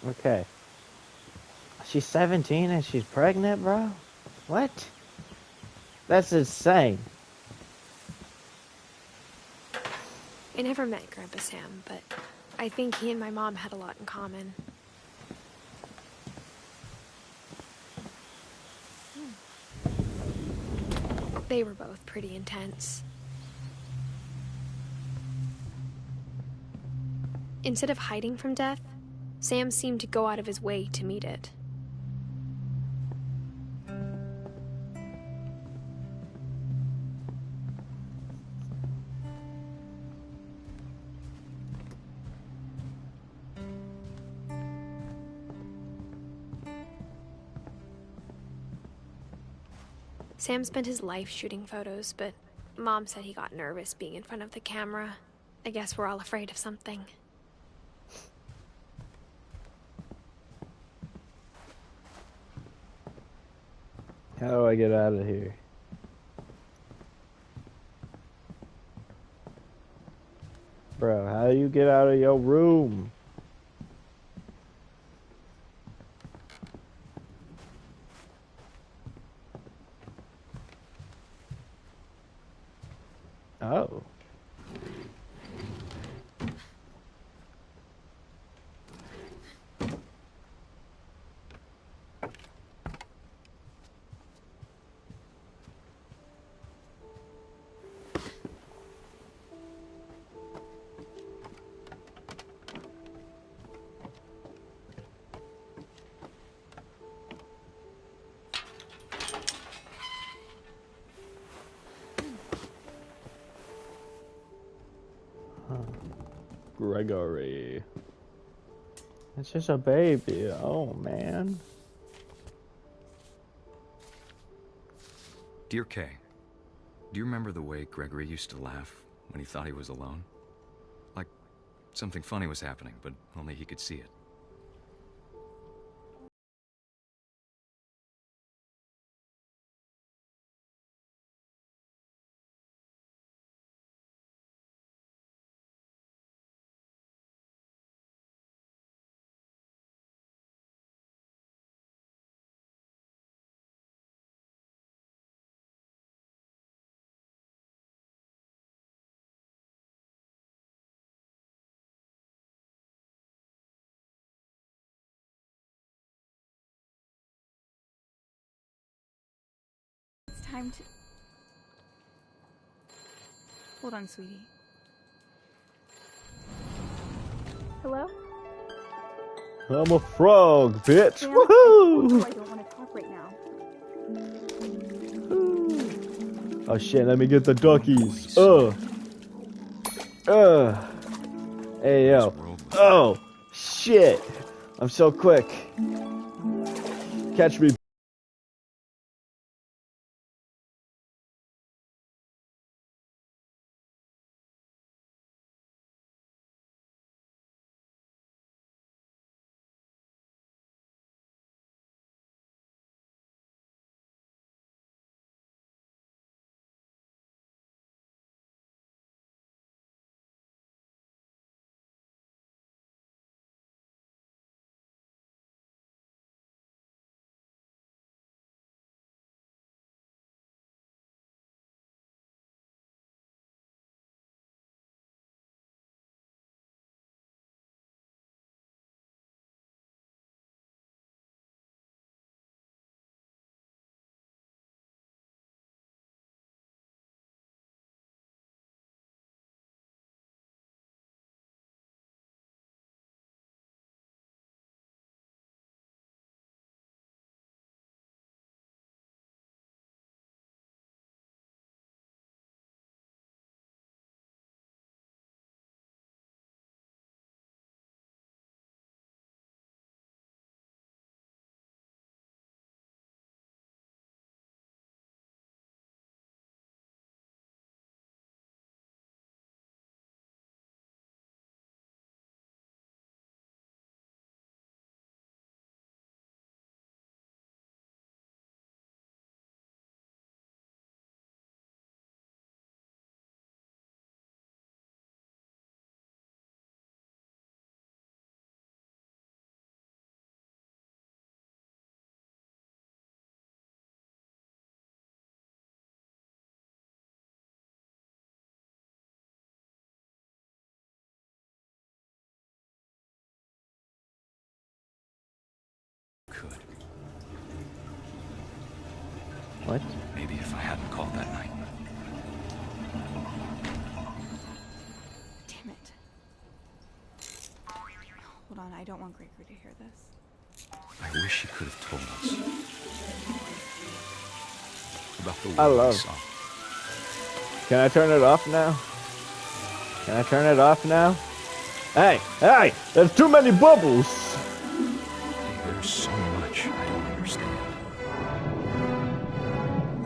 Okay. She's 17 and she's pregnant, bro? What? That's insane. I never met Grandpa Sam, but I think he and my mom had a lot in common. They were both pretty intense. Instead of hiding from death, Sam seemed to go out of his way to meet it. Sam spent his life shooting photos, but Mom said he got nervous being in front of the camera. I guess we're all afraid of something. How do I get out of here? Bro, how do you get out of your room? Oh. Gregory. It's just a baby. Oh, man. Dear Kay, do you remember the way Gregory used to laugh when he thought he was alone? Like something funny was happening, but only he could see it. Time to... Hold on, sweetie. Hello? I'm a frog, bitch. Sam, Woohoo! I don't want to talk right now. Oh shit, let me get the duckies. Hey yo. Oh shit. I'm so quick. Catch me. Could. What? Maybe if I hadn't called that night. Damn it. Hold on, I don't want Gregory to hear this. I wish he could have told us about the I way we love. saw. Can I turn it off now? Can I turn it off now? Hey, hey! There's too many bubbles! There's so much I don't understand.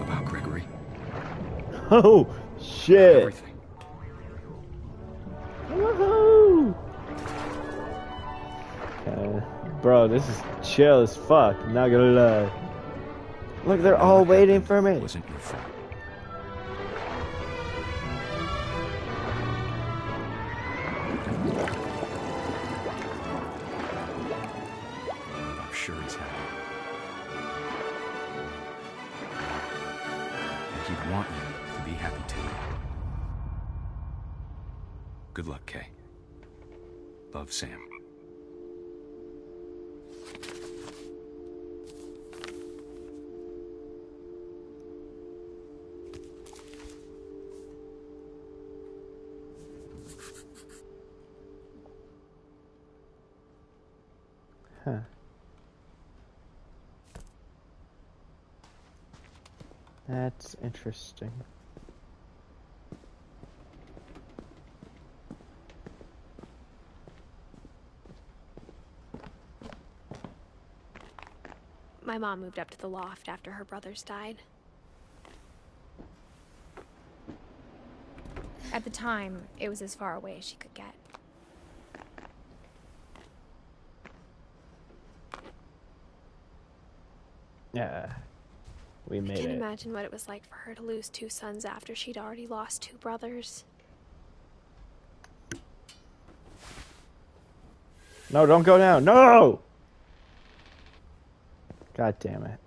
About Gregory. Oh, shit. Everything. Woohoo! Bro, this is chill as fuck, not gonna lie. Look, they're all waiting for me. Wasn't your fault. I'm sure he's happy. And he'd want you to be happy too. Good luck, Kay. Love, Sam. Huh. That's interesting. My mom moved up to the loft after her brothers died. At the time, it was as far away as she could get. Yeah, we made I can't it. imagine what it was like for her to lose 2 sons after she'd already lost 2 brothers. No, don't go down. No! God damn it.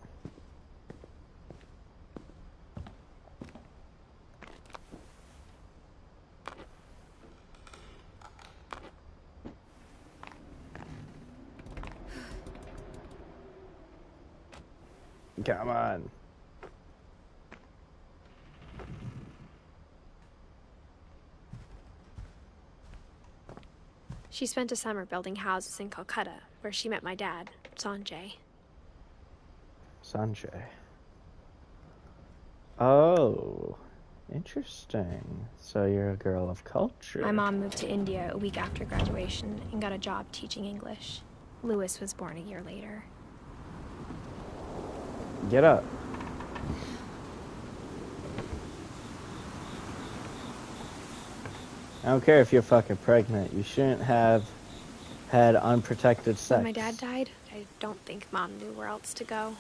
Come on. She She spent a summer building houses in Calcutta, where she met my dad, Sanjay. Sanjay. Oh, interesting. So you're a girl of culture. My mom moved to India a week after graduation and got a job teaching English. Louis was born a year later. Get up. I don't care if you're fucking pregnant. You shouldn't have had unprotected sex. When my dad died, I don't think Mom knew where else to go.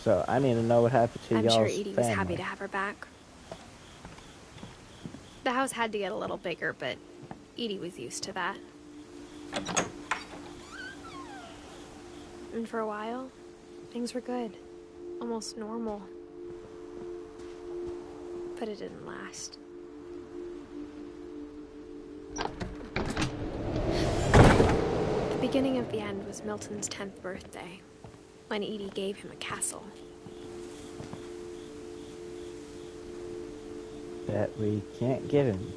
So I need to know what happened to y'all's I'm sure Edie was family. happy to have her back. The house had to get a little bigger, but Edie was used to that. And for a while, things were good. Almost normal. But it didn't last. The beginning of the end was Milton's 10th birthday, when Edie gave him a castle. That we can't get him.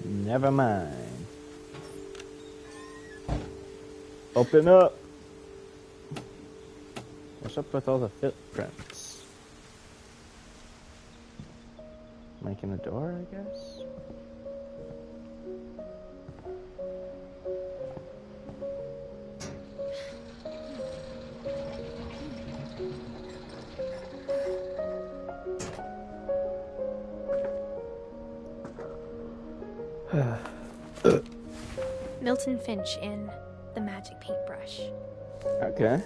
Never mind. Open up. What's up with all the footprints? Making a door, I guess? Milton Finch in The Magic Paintbrush. Okay.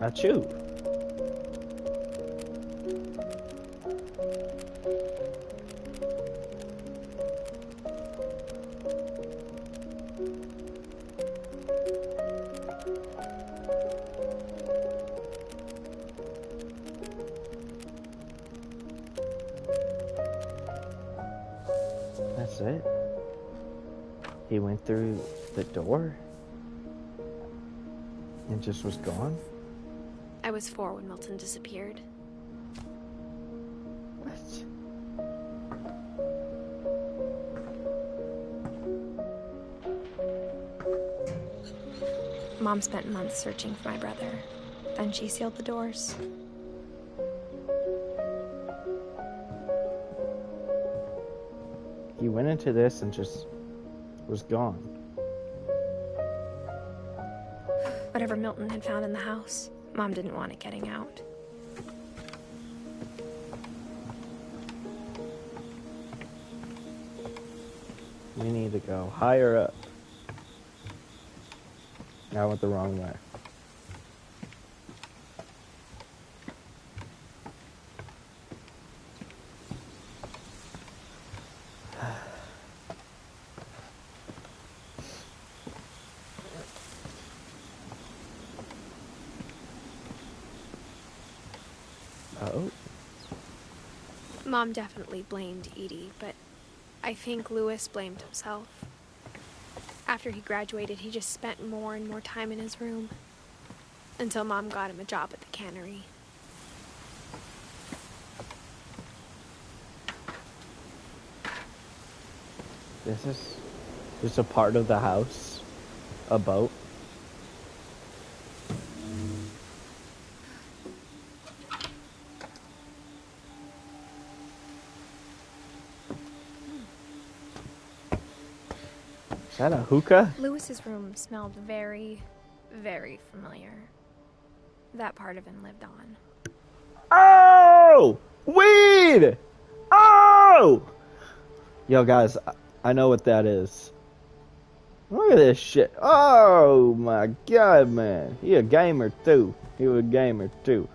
Achoo. That's it. He went through the door and just was gone. I was 4 when Milton disappeared. What? Mom spent months searching for my brother. Then she sealed the doors. He went into this and just was gone. Whatever Milton had found in the house, Mom didn't want it getting out. We need to go higher up. I went the wrong way. Oh. Mom definitely blamed Edie, but I think Louis blamed himself. After he graduated, he just spent more and more time in his room. Until Mom got him a job at the cannery. This is just a part of the house. A boat. Is that a hookah? Louis's room smelled very, very familiar. That part of him lived on. Oh! Weed! Oh! Yo, guys, I know what that is. Look at this shit. Oh, my God, man. He a gamer, too. He was a gamer, too.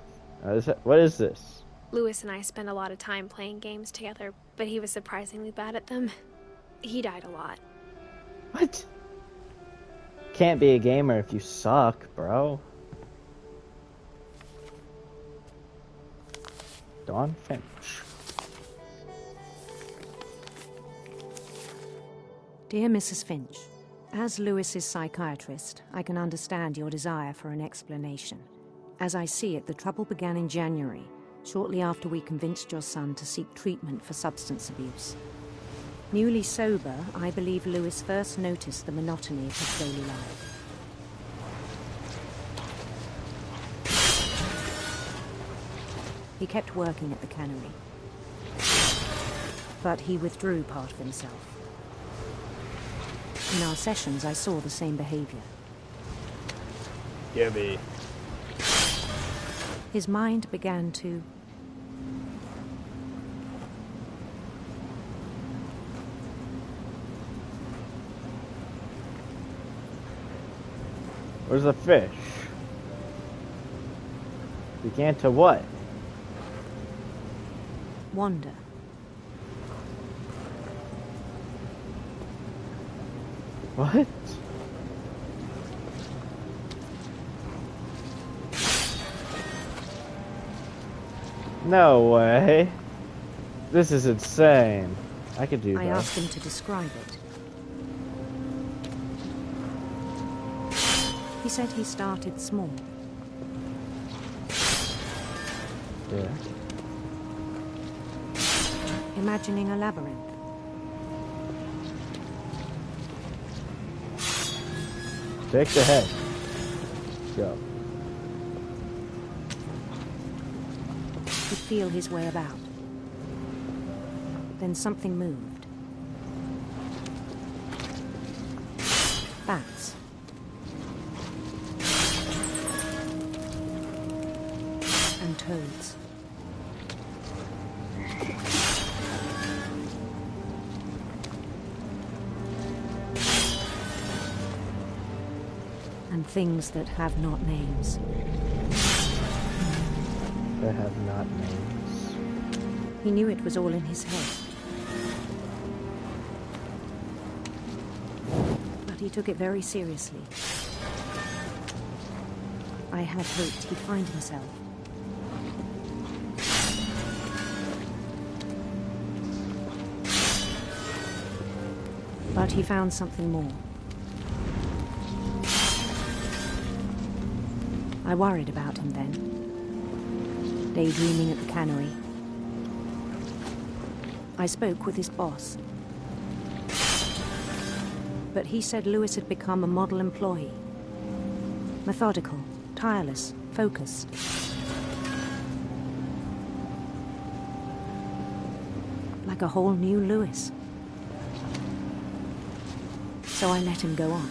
What is this? Louis and I spent a lot of time playing games together, but he was surprisingly bad at them. He died a lot. What? Can't be a gamer if you suck, bro. Dawn Finch. Dear Mrs. Finch, As Lewis's psychiatrist, I can understand your desire for an explanation. As I see it, the trouble began in January, shortly after we convinced your son to seek treatment for substance abuse. Newly sober, I believe Lewis first noticed the monotony of his daily life. He kept working at the cannery, but he withdrew part of himself. In our sessions, I saw the same behavior. Gibby. His mind began to... Where's the fish? Began to what? wander. What? No way. This is insane. I could do that. I asked him to describe it. He said he started small. Yeah. Imagining a labyrinth. Take the head. Go. Could feel his way about. Then something moved. Bats. And toads. And things that have not names. That have not names. He knew it was all in his head. But he took it very seriously. I had hoped he'd find himself. But he found something more. I worried about him then, daydreaming at the cannery. I spoke with his boss. But he said Lewis had become a model employee. Methodical, tireless, focused. Like a whole new Lewis. So I let him go on.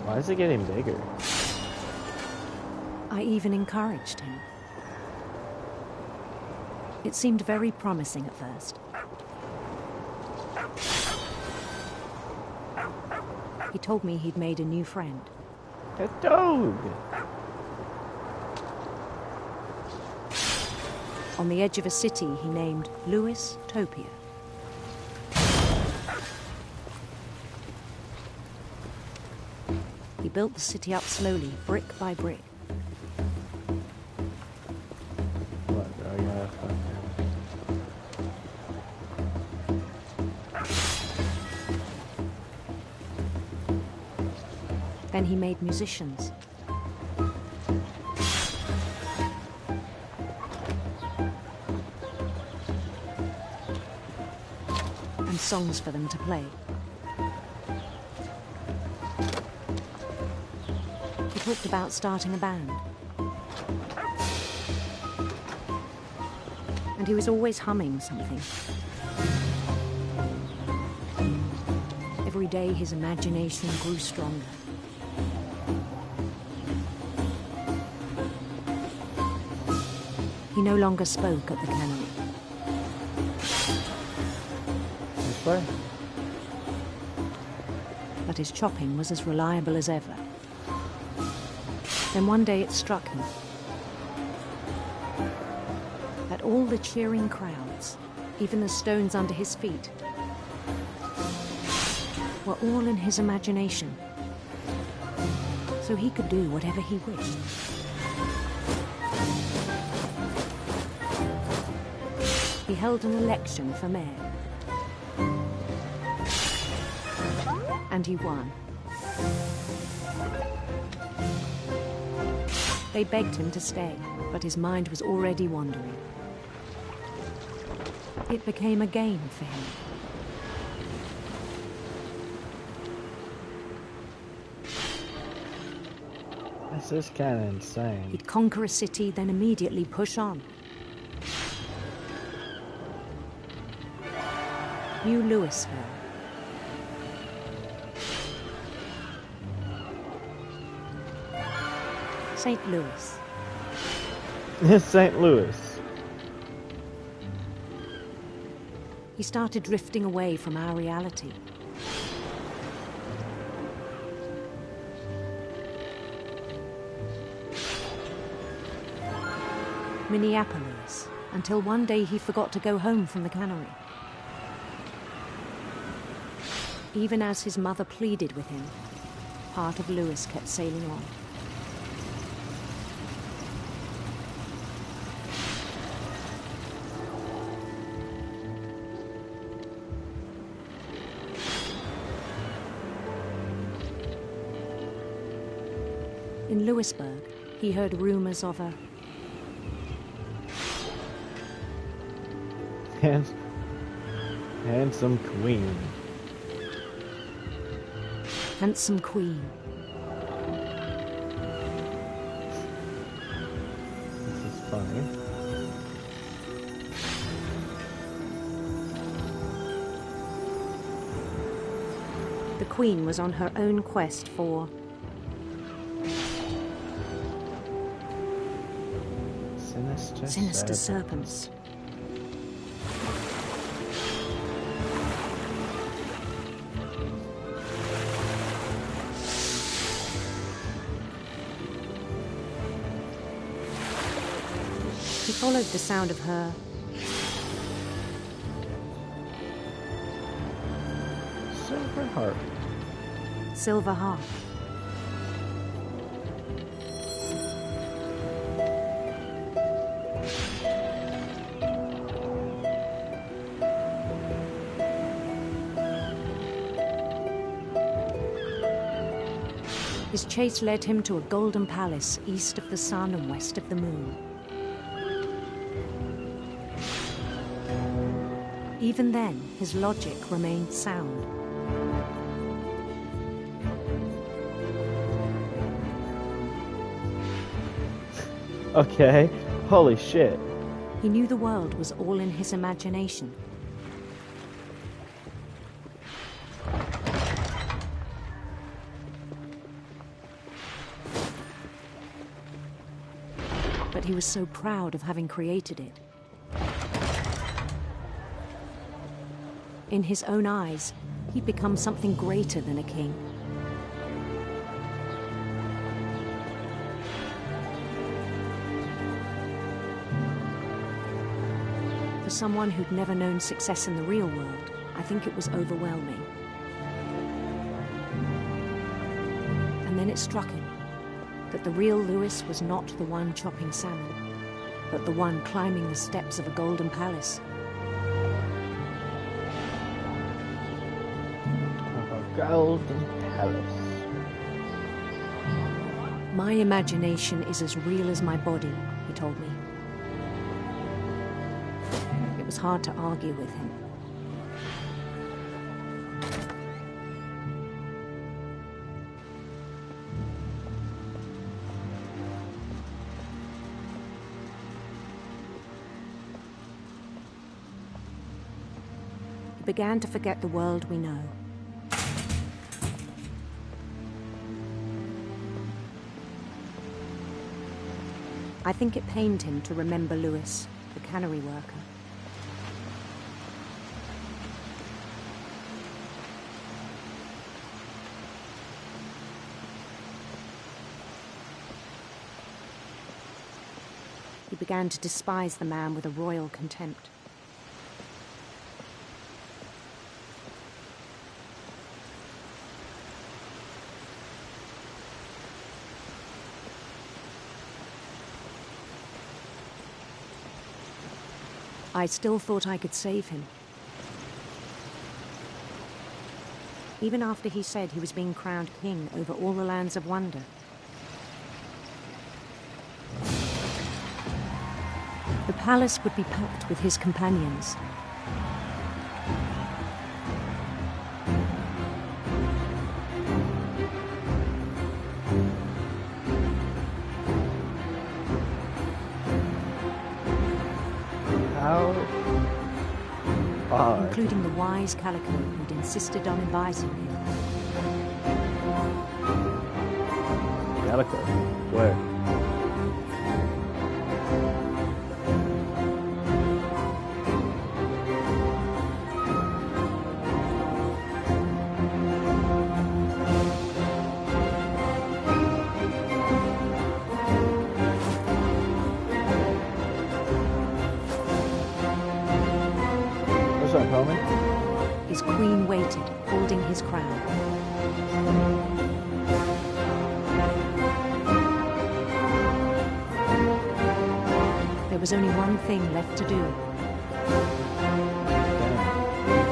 Why is it getting bigger? I even encouraged him. It seemed very promising at first. He told me he'd made a new friend. A dog! On the edge of a city he named Lewis Topia. He built the city up slowly, brick by brick. What, I gotta Then he made musicians. And songs for them to play. He talked about starting a band. And he was always humming something. Every day his imagination grew stronger. He no longer spoke at the cannery. play. But his chopping was as reliable as ever. Then one day it struck him that all the cheering crowds, even the stones under his feet, were all in his imagination, so he could do whatever he wished. he held an election for mayor. And he won. They begged him to stay, but his mind was already wandering. It became a game for him. This is kind of insane. He'd conquer a city, then immediately push on. New Louisville. St. Louis. St. Louis. He started drifting away from our reality. Minneapolis, until one day he forgot to go home from the cannery. Even as his mother pleaded with him, part of Louis kept sailing on. In Louisburg, he heard rumors of a handsome queen. Handsome queen. This is funny. The queen was on her own quest for sinister serpents. He followed the sound of her silver harp. Silver harp. His chase led him to a golden palace east of the sun and west of the moon. Even then, his logic remained sound. Okay, holy shit. He knew the world was all in his imagination. But he was so proud of having created it. In his own eyes, he'd become something greater than a king. For someone who'd never known success in the real world, I think it was overwhelming. And then it struck him that the real Louis was not the one chopping salmon, but the one climbing the steps of a golden palace. Golden palace. My imagination is as real as my body, he told me. It was hard to argue with him. He began to forget the world we know. I think it pained him to remember Louis, the cannery worker. He began to despise the man with a royal contempt. I still thought I could save him. Even after he said he was being crowned king over all the lands of wonder. The palace would be packed with his companions. How odd. Including the wise Calico who'd insisted on inviting him. Calico? Where? What's up, homie? His queen waited, holding his crown. There was only one thing left to do.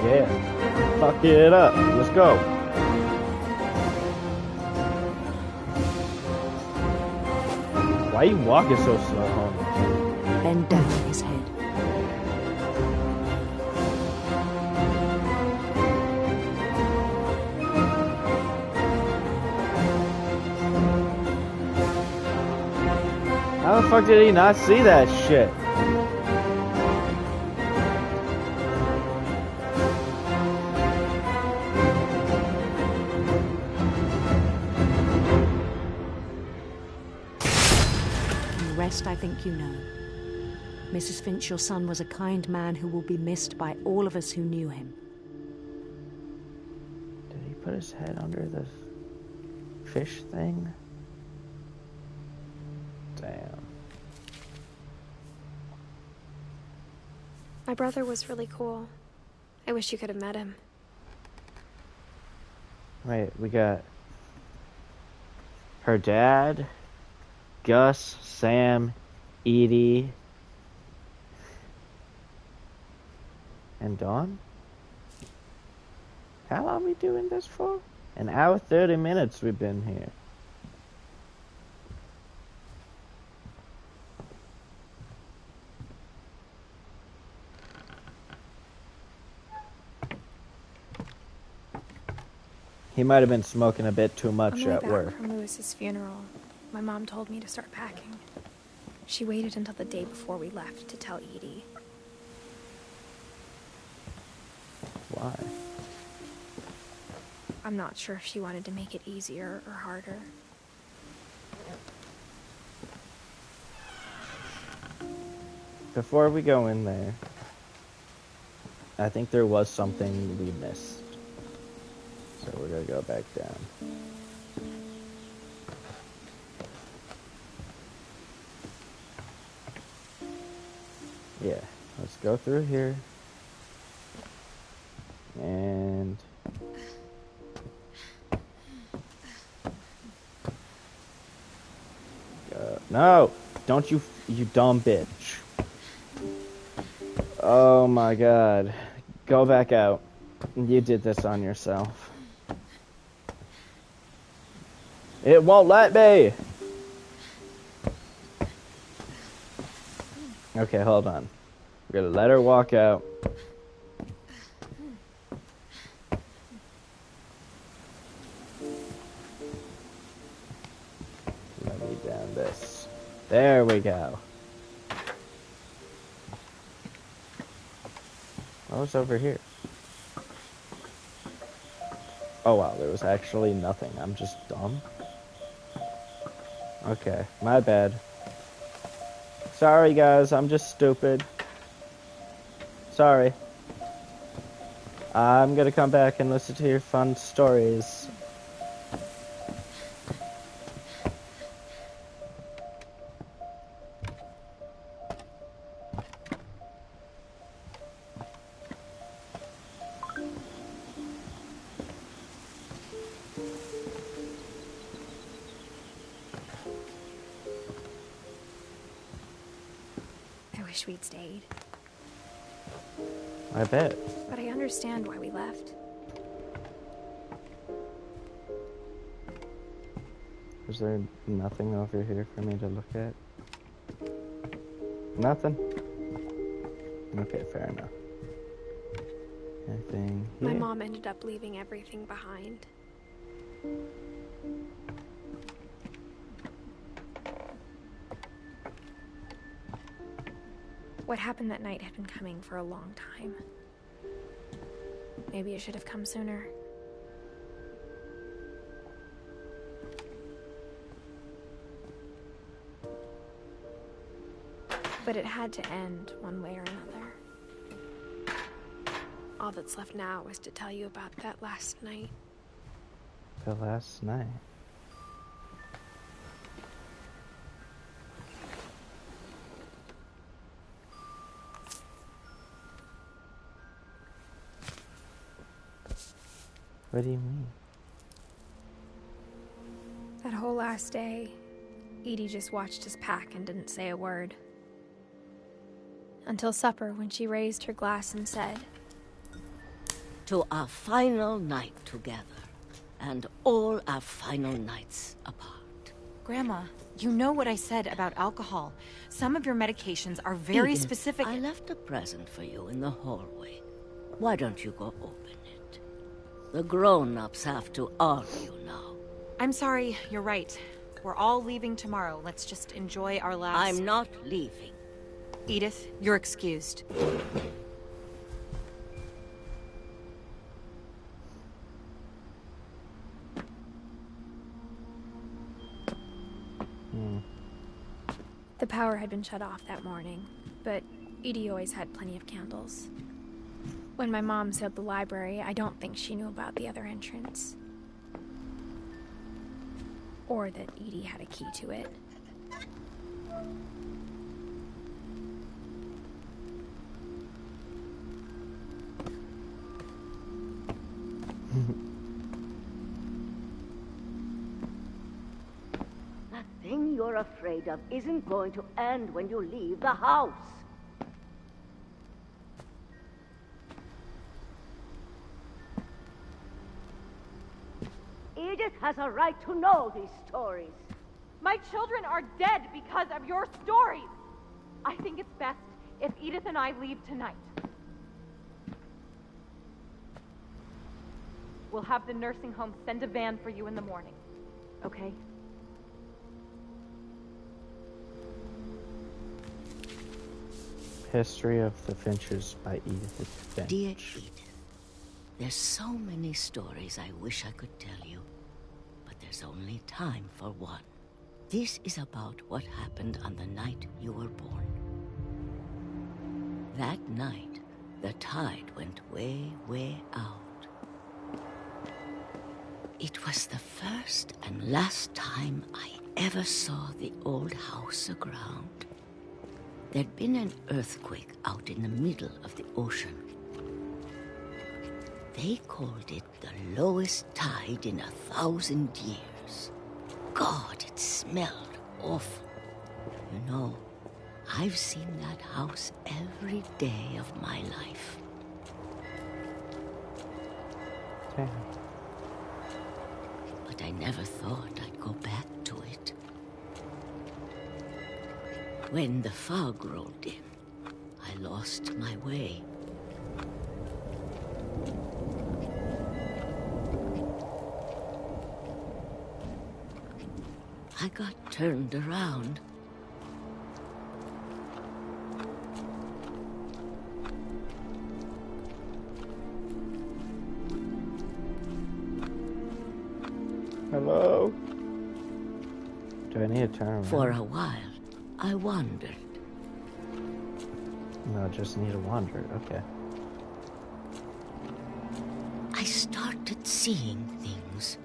Yeah. Fuck it up. Let's go. Why are you walking so slow, homie? Bend down his head. How the fuck did he not see that shit? And the rest I think you know. Mrs. Finch, your son was a kind man who will be missed by all of us who knew him. Did he put his head under the fish thing? Damn. My brother was really cool. I wish you could have met him. Wait, we got her dad, Gus, Sam, Edie, and Dawn? How long are we doing this for? An hour 30 minutes we've been here. He might have been smoking a bit too much On the way at back work. from Lewis's funeral, my mom told me to start packing. She waited until the day before we left to tell Edie. Why? I'm not sure if she wanted to make it easier or harder. Before we go in there, I think there was something we missed. So we're gonna go back down. Yeah, let's go through here. And no, don't you dumb bitch. Oh my god. Go back out. You did this on yourself. It won't let me! Okay, hold on. We're gonna let her walk out. Let me down this. There we go. What was over here? Oh wow, there was actually nothing. I'm just dumb. Okay, my bad. Sorry guys, I'm just stupid. Sorry. I'm gonna come back and listen to your fun stories. I wish we'd stayed. I bet. But I understand why we left. Is there nothing over here for me to look at? Nothing? Okay, fair enough. Anything here? My mom ended up leaving everything behind. What happened that night had been coming for a long time. Maybe it should have come sooner. But it had to end one way or another. All that's left now is to tell you about that last night. The last night? What do you mean? That whole last day, Edie just watched us pack and didn't say a word. Until supper, when she raised her glass and said, "To our final night together, and all our final nights apart." Grandma, you know what I said about alcohol. Some of your medications are very Edith, specific. I left a present for you in the hallway. Why don't you go open it? The grown-ups have to argue now. I'm sorry, you're right. We're all leaving tomorrow. Let's just enjoy our last... I'm not leaving. Edith, you're excused. The power had been shut off that morning, but Edie always had plenty of candles. When my mom sealed the library, I don't think she knew about the other entrance. Or that Edie had a key to it. That thing you're afraid of isn't going to end when you leave the house. Edith has a right to know these stories. My children are dead because of your stories. I think it's best if Edith and I leave tonight. We'll have the nursing home send a van for you in the morning, okay? History of the Finches by Edith Finch. Dear Edith, there's so many stories I wish I could tell you, but there's only time for one. This is about what happened on the night you were born. That night, the tide went way, way out. It was the first and last time I ever saw the old house aground. There'd been an earthquake out in the middle of the ocean. They called it the lowest tide in 1,000 years. God, it smelled awful. You know, I've seen that house every day of my life. Damn. But I never thought I'd go back to it. When the fog rolled in, I lost my way. I got turned around. Hello? Do I need to turn around? For a while, I wandered. No, just need to wander. Okay. I started seeing things.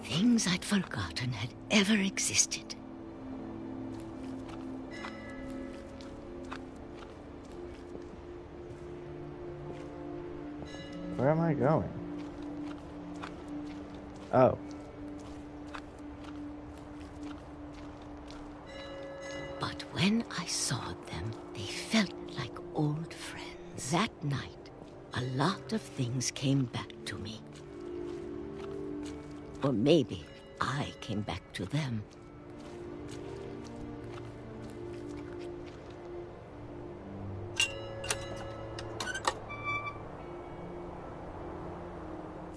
Things I'd forgotten had ever existed. Where am I going? Oh. But when I saw them, they felt like old friends. That night, a lot of things came back to me. Or maybe I came back to them.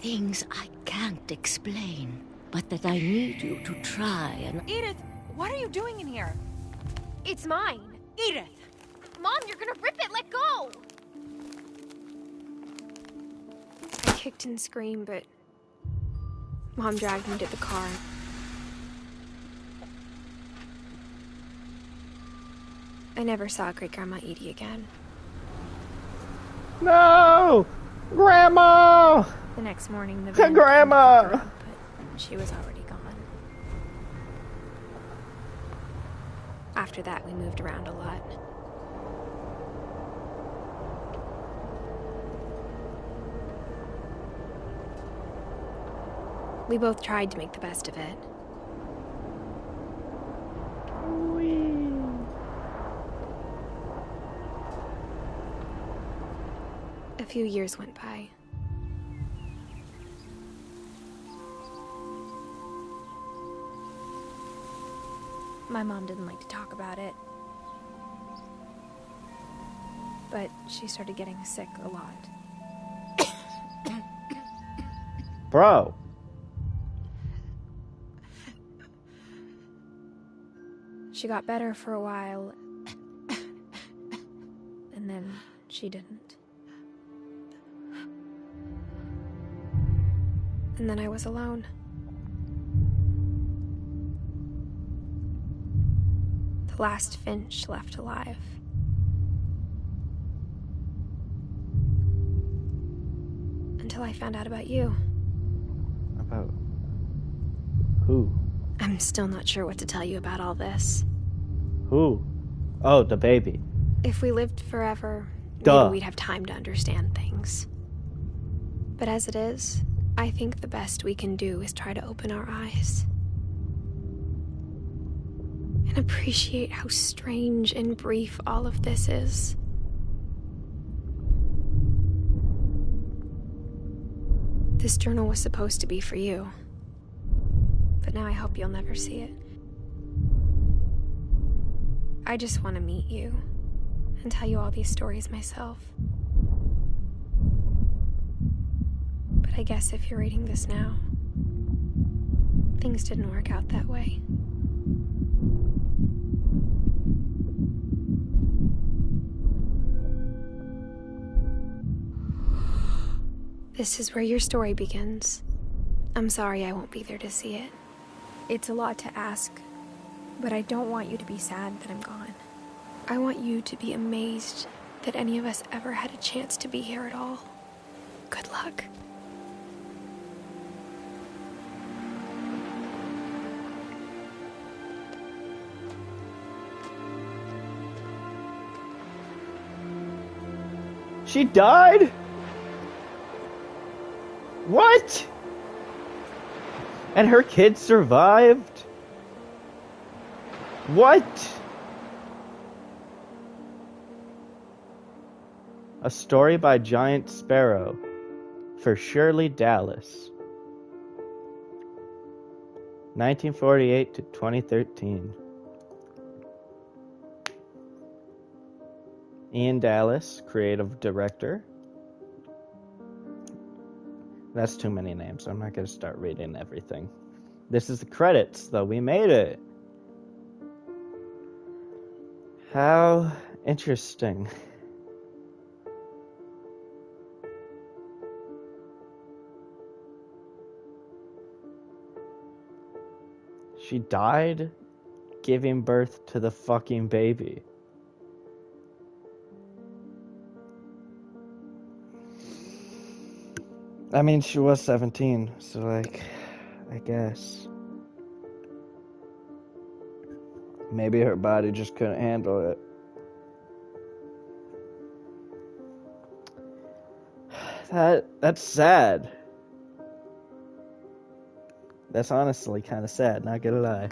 Things I can't explain, but that I need you to try and... Edith, what are you doing in here? It's mine. Edith! Mom, you're gonna rip it! Let go! I kicked and screamed, but Mom dragged me to the car. I never saw Great-Grandma Edie again. No! Grandma! The next morning, the van Grandma! came to pick her up, but she was already gone. After that, we moved around a lot. We both tried to make the best of it. A few years went by. My mom didn't like to talk about it, but she started getting sick a lot. Bro. She got better for a while, and then she didn't. And then I was alone. The last Finch left alive. Until I found out about you. About who? I'm still not sure what to tell you about all this. Who? Oh, the baby. If we lived forever, Duh. maybe we'd have time to understand things. But as it is, I think the best we can do is try to open our eyes. And appreciate how strange and brief all of this is. This journal was supposed to be for you. But now I hope you'll never see it. I just want to meet you and tell you all these stories myself. But I guess if you're reading this now, things didn't work out that way. This is where your story begins. I'm sorry I won't be there to see it. It's a lot to ask, but I don't want you to be sad that I'm gone. I want you to be amazed that any of us ever had a chance to be here at all. Good luck. She died? What? And her kids survived? What? A story by Giant Sparrow for Shirley Dallas. 1948 to 2013. Ian Dallas, creative director. That's too many names. I'm not going to start reading everything. This is the credits, though. We made it. How interesting. She died giving birth to the fucking baby. I mean, she was 17, so, like, I guess. Maybe her body just couldn't handle it. That's sad. That's honestly kind of sad, not gonna lie.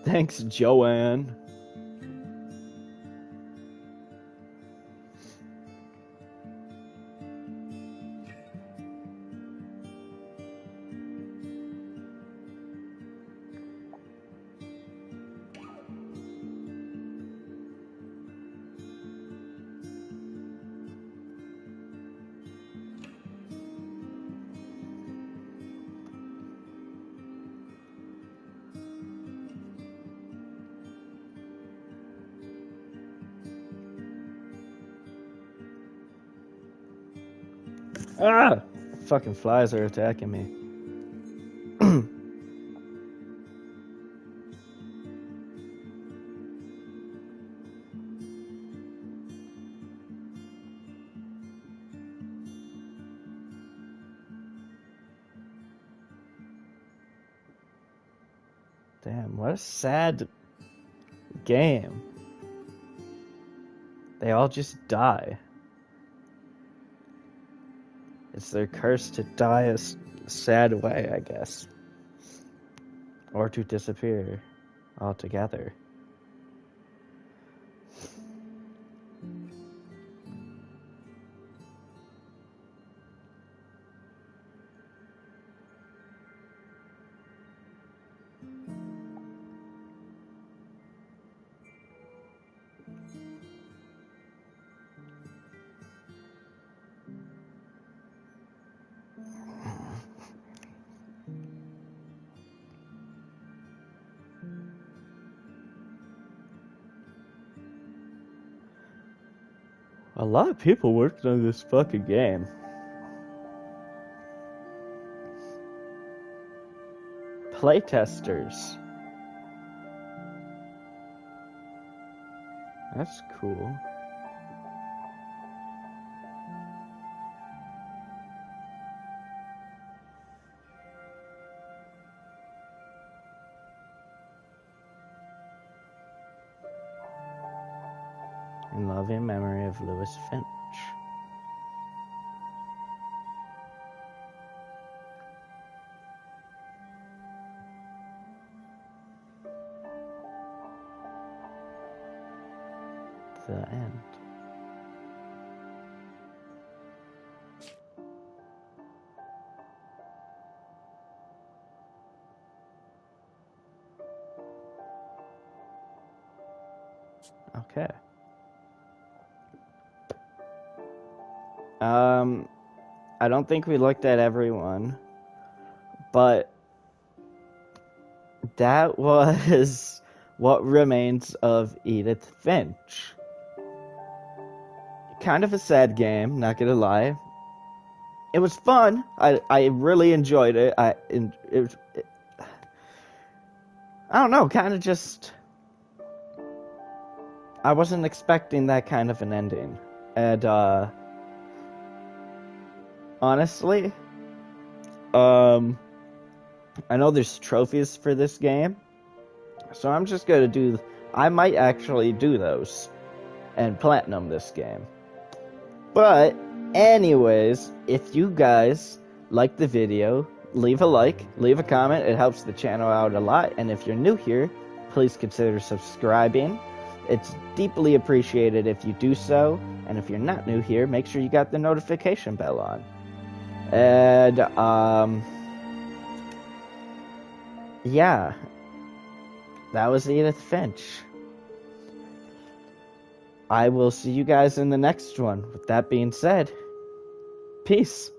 Thanks, Joanne. Ah! Fucking flies are attacking me. Damn, what a sad game. They all just die. It's their curse to die a sad way, I guess. Or to disappear altogether. A lot of people worked on this fucking game. Playtesters. That's cool. In loving memory of Lewis Finch. The end. Okay. I don't think we looked at everyone, but that was What Remains of Edith Finch. Kind of a sad game, not gonna lie. It was fun. I really enjoyed it. I don't know, kind of just... I wasn't expecting that kind of an ending. And, honestly, I know there's trophies for this game, so I'm just gonna do... I might actually do those and platinum this game. But, anyways, if you guys like the video, leave a like, leave a comment. It helps the channel out a lot. And if you're new here, please consider subscribing. It's deeply appreciated if you do so. And if you're not new here, make sure you got the notification bell on. And, yeah. That was Edith Finch. I will see you guys in the next one. With that being said, peace.